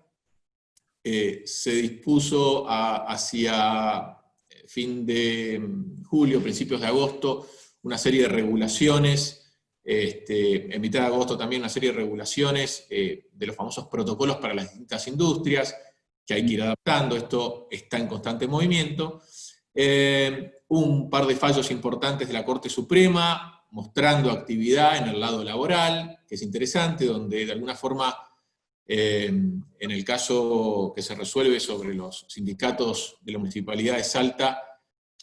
se dispuso hacia fin de julio, principios de agosto, una serie de regulaciones, en mitad de agosto también una serie de regulaciones de los famosos protocolos para las distintas industrias, que hay que ir adaptando. Esto está en constante movimiento. Un par de fallos importantes de la Corte Suprema, mostrando actividad en el lado laboral, que es interesante, donde de alguna forma, en el caso que se resuelve sobre los sindicatos de la Municipalidad de Salta,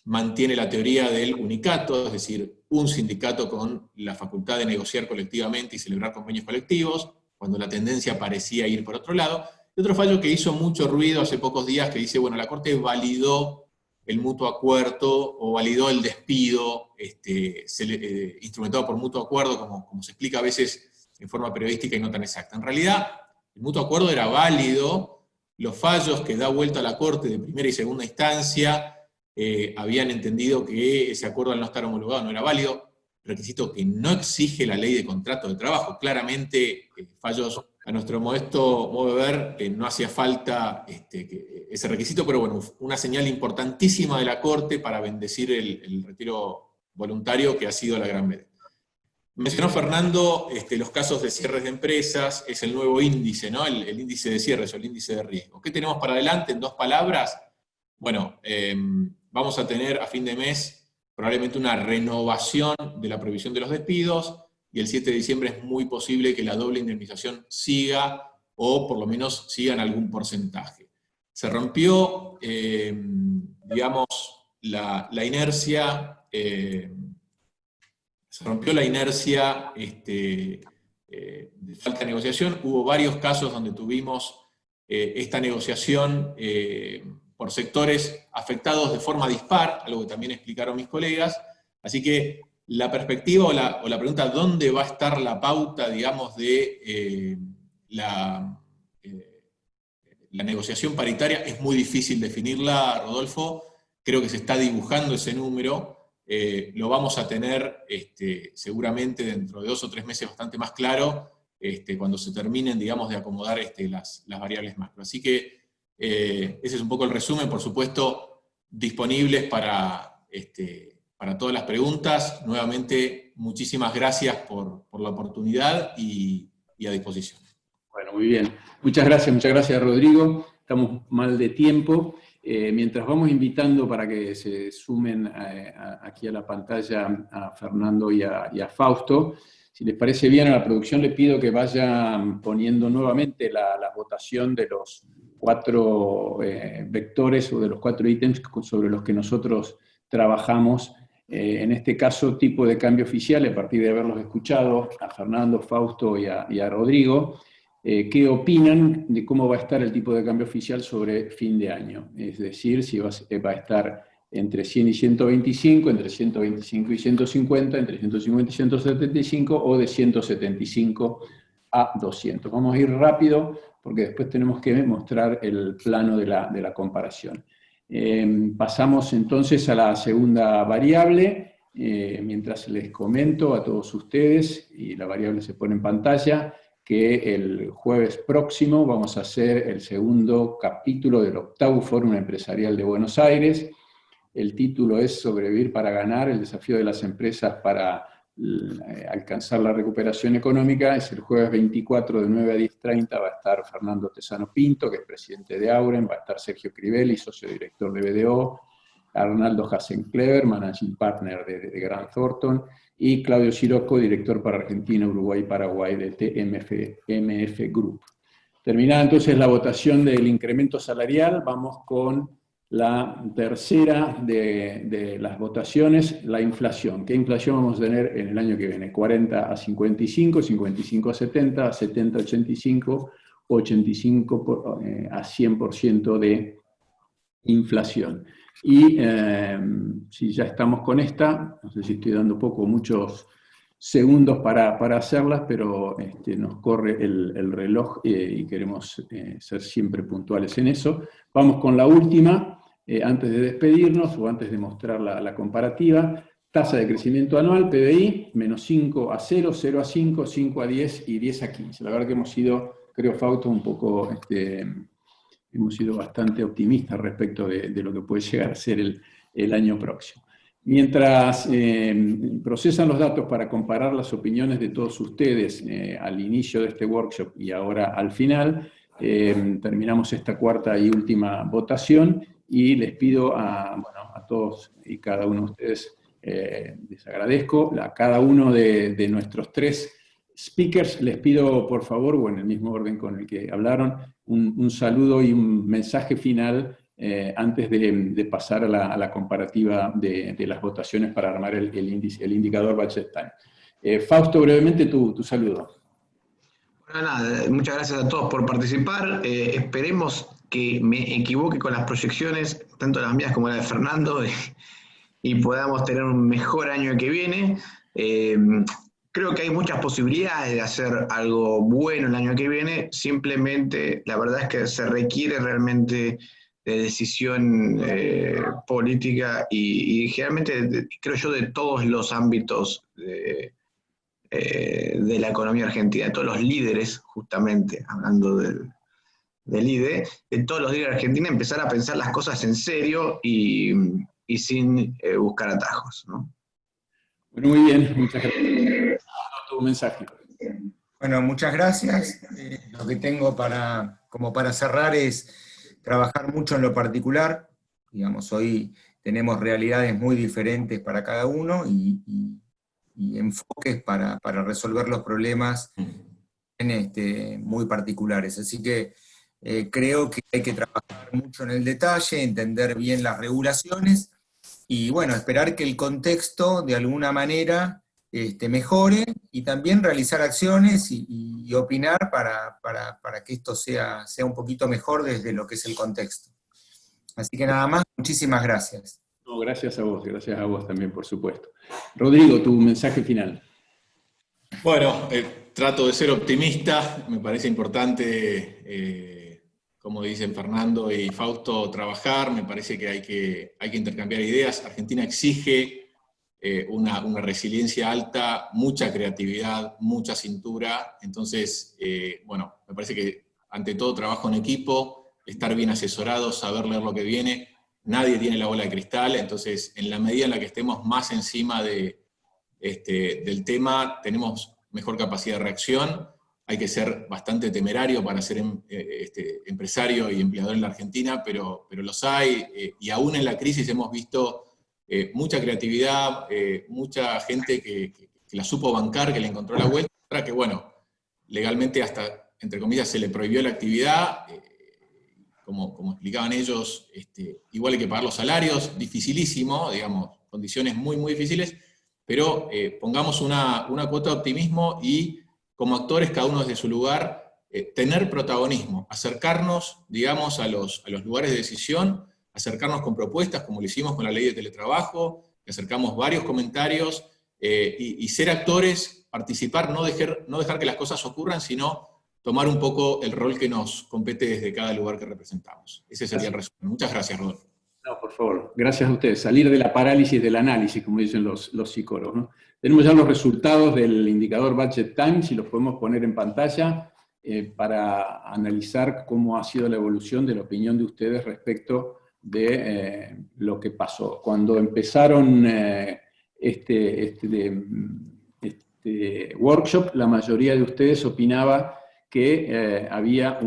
mantiene la teoría del unicato, es decir, un sindicato con la facultad de negociar colectivamente y celebrar convenios colectivos, cuando la tendencia parecía ir por otro lado. Y otro fallo que hizo mucho ruido hace pocos días, que dice, bueno, la Corte validó el mutuo acuerdo, o validó el despido instrumentado por mutuo acuerdo, como se explica a veces en forma periodística y no tan exacta. En realidad, el mutuo acuerdo era válido, los fallos que da vuelta a la Corte de primera y segunda instancia habían entendido que ese acuerdo al no estar homologado no era válido, requisito que no exige la ley de contrato de trabajo. Claramente, fallos, a nuestro modesto modo de ver, no hacía falta ese requisito, pero bueno, una señal importantísima de la Corte para bendecir el retiro voluntario, que ha sido la gran medida. Mencionó Fernando los casos de cierres de empresas, es el nuevo índice, ¿no? El índice de cierres o el índice de riesgo. ¿Qué tenemos para adelante en 2 palabras? Bueno, vamos a tener a fin de mes probablemente una renovación de la previsión de los despidos, y el 7 de diciembre es muy posible que la doble indemnización siga, o por lo menos siga en algún porcentaje. Se rompió, digamos, la inercia, de falta de negociación. Hubo varios casos donde tuvimos esta negociación por sectores afectados de forma dispar, algo que también explicaron mis colegas. Así que la perspectiva o la pregunta, ¿dónde va a estar la pauta, digamos, de la negociación paritaria? Es muy difícil definirla, Rodolfo. Creo que se está dibujando ese número. Lo vamos a tener seguramente dentro de 2 o 3 meses bastante más claro, cuando se terminen, digamos, de acomodar las variables macro. Así que ese es un poco el resumen. Por supuesto, disponibles para todas las preguntas. Nuevamente, muchísimas gracias por la oportunidad y a disposición. Bueno, muy bien. Muchas gracias, Rodrigo. Estamos mal de tiempo. Mientras vamos invitando para que se sumen aquí a la pantalla a Fernando y a Fausto, si les parece bien, a la producción le pido que vayan poniendo nuevamente la votación de los 4 vectores o de los 4 ítems sobre los que nosotros trabajamos. En este caso, tipo de cambio oficial, a partir de haberlos escuchado a Fernando, Fausto y a Rodrigo. ¿Qué opinan de cómo va a estar el tipo de cambio oficial sobre fin de año? Es decir, si va a estar entre 100 y 125, entre 125 y 150, entre 150 y 175, o de 175 a 200. Vamos a ir rápido, porque después tenemos que mostrar el plano de la comparación. Pasamos entonces a la segunda variable, mientras les comento a todos ustedes, y la variable se pone en pantalla, que el jueves próximo vamos a hacer el segundo capítulo del 8º Fórum Empresarial de Buenos Aires. El título es Sobrevivir para ganar, el desafío de las empresas para alcanzar la recuperación económica. Es el jueves 24 de 9 a 10:30, va a estar Fernando Tesano Pinto, que es presidente de Auren, va a estar Sergio Crivelli, socio director de BDO, Arnaldo Hasenclever, managing partner de Grant Thornton, y Claudio Sirocco, director para Argentina, Uruguay y Paraguay de TMF Group. Terminada entonces la votación del incremento salarial, vamos con la tercera de las votaciones, la inflación. ¿Qué inflación vamos a tener en el año que viene? 40 a 55, 55 a 70, 70 a 85, 85 a 100% de inflación. Y si ya estamos con esta, no sé si estoy dando muchos segundos para hacerlas, pero nos corre el reloj y queremos ser siempre puntuales en eso. Vamos con la última, antes de despedirnos o antes de mostrar la comparativa. Tasa de crecimiento anual, PBI, menos 5 a 0, 0 a 5, 5 a 10 y 10 a 15. La verdad que hemos sido, creo, Fausto, un poco hemos sido bastante optimistas respecto de lo que puede llegar a ser el año próximo. Mientras procesan los datos para comparar las opiniones de todos ustedes al inicio de este workshop y ahora al final, terminamos esta cuarta y última votación y les pido a todos y cada uno de ustedes, les agradezco, a cada uno de nuestros 3 speakers les pido por favor, o en el mismo orden con el que hablaron, un saludo y un mensaje final antes de pasar a la comparativa de las votaciones para armar el indicador Budget Time. Fausto, brevemente tu saludo. Bueno, nada, muchas gracias a todos por participar. Esperemos que me equivoque con las proyecciones, tanto las mías como las de Fernando, y podamos tener un mejor año que viene. Creo que hay muchas posibilidades de hacer algo bueno el año que viene, simplemente la verdad es que se requiere realmente de decisión política y generalmente, creo yo, de todos los ámbitos de la economía argentina, de todos los líderes, justamente, hablando del IDE, de todos los líderes argentinos, empezar a pensar las cosas en serio y sin buscar atajos, ¿no? Bueno, muy bien, muchas gracias. Tu mensaje. Bueno, muchas gracias. Lo que tengo como para cerrar es trabajar mucho en lo particular. Digamos, hoy tenemos realidades muy diferentes para cada uno y enfoques para resolver los problemas muy particulares. Así que creo que hay que trabajar mucho en el detalle, entender bien las regulaciones y bueno, esperar que el contexto de alguna manera mejore y también realizar acciones y opinar para que esto sea un poquito mejor desde lo que es el contexto. Así que nada más, muchísimas gracias. No, gracias a vos también, por supuesto. Rodrigo, tu mensaje final. Bueno, trato de ser optimista, me parece importante, como dicen Fernando y Fausto, trabajar, me parece que hay que intercambiar ideas. Argentina exige una resiliencia alta, mucha creatividad, mucha cintura, entonces, bueno, me parece que ante todo trabajo en equipo, estar bien asesorado, saber leer lo que viene, nadie tiene la bola de cristal, entonces en la medida en la que estemos más encima del tema, tenemos mejor capacidad de reacción, hay que ser bastante temerario para ser empresario y empleador en la Argentina, pero los hay, y aún en la crisis hemos visto mucha creatividad, mucha gente que la supo bancar, que le encontró la vuelta, que bueno, legalmente hasta, entre comillas, se le prohibió la actividad, como explicaban ellos, igual hay que pagar los salarios, dificilísimo, digamos, condiciones muy, muy difíciles, pero pongamos una cuota de optimismo y como actores, cada uno desde su lugar, tener protagonismo, acercarnos, digamos, a los lugares de decisión, acercarnos con propuestas, como lo hicimos con la ley de teletrabajo, que acercamos varios comentarios, y ser actores, participar, no dejar que las cosas ocurran, sino tomar un poco el rol que nos compete desde cada lugar que representamos. Ese sería el resumen. Muchas gracias, Rodolfo. No, por favor. Gracias a ustedes. Salir de la parálisis del análisis, como dicen los psicólogos, ¿no? Tenemos ya los resultados del indicador Budget Time, si los podemos poner en pantalla, para analizar cómo ha sido la evolución de la opinión de ustedes respecto de lo que pasó. Cuando empezaron este workshop, la mayoría de ustedes opinaba que había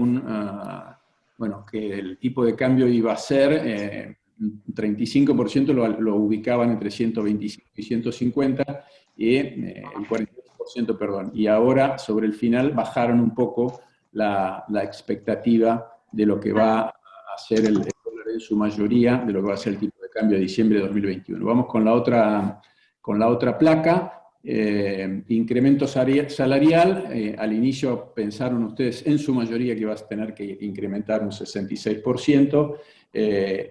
que el tipo de cambio iba a ser, 35% lo ubicaban entre 125 y 150, y el 48%, perdón. Y ahora, sobre el final, bajaron un poco la expectativa de lo que va a ser el dólar en su mayoría, de lo que va a ser el tipo de cambio de diciembre de 2021. Vamos con la otra placa. Incremento salarial, al inicio pensaron ustedes en su mayoría que iba a tener que incrementar un 66%,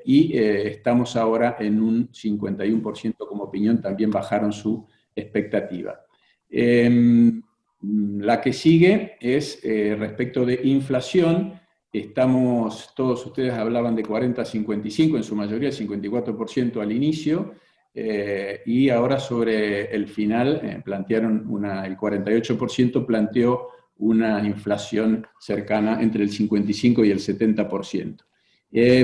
y estamos ahora en un 51% como opinión, también bajaron su expectativa. La que sigue es respecto de inflación. Todos ustedes hablaban de 40-55, en su mayoría 54% al inicio, y ahora sobre el final plantearon el 48% planteó una inflación cercana entre el 55 y el 70%.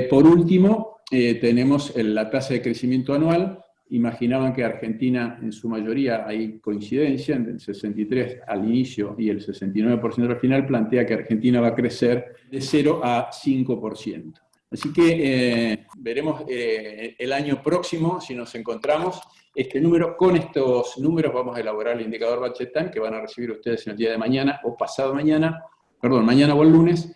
Por último, tenemos la tasa de crecimiento anual. Imaginaban que Argentina, en su mayoría, hay coincidencia, entre el 63 al inicio y el 69% al final, plantea que Argentina va a crecer de 0 a 5%. Así que veremos el año próximo, si nos encontramos este número. Con estos números vamos a elaborar el indicador Budget Time, que van a recibir ustedes en el día de mañana o pasado mañana, perdón, mañana o el lunes.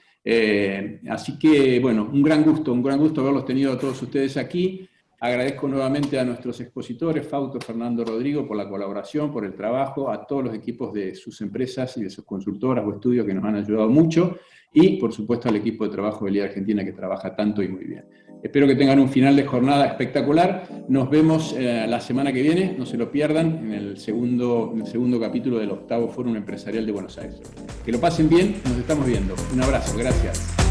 Así que, bueno, un gran gusto haberlos tenido a todos ustedes aquí. Agradezco nuevamente a nuestros expositores, Fausto, Fernando, Rodrigo, por la colaboración, por el trabajo, a todos los equipos de sus empresas y de sus consultoras o estudios que nos han ayudado mucho, y por supuesto al equipo de trabajo de LIDA Argentina que trabaja tanto y muy bien. Espero que tengan un final de jornada espectacular. Nos vemos la semana que viene, no se lo pierdan, en el segundo capítulo del 8º Fórum Empresarial de Buenos Aires. Que lo pasen bien, nos estamos viendo. Un abrazo, gracias.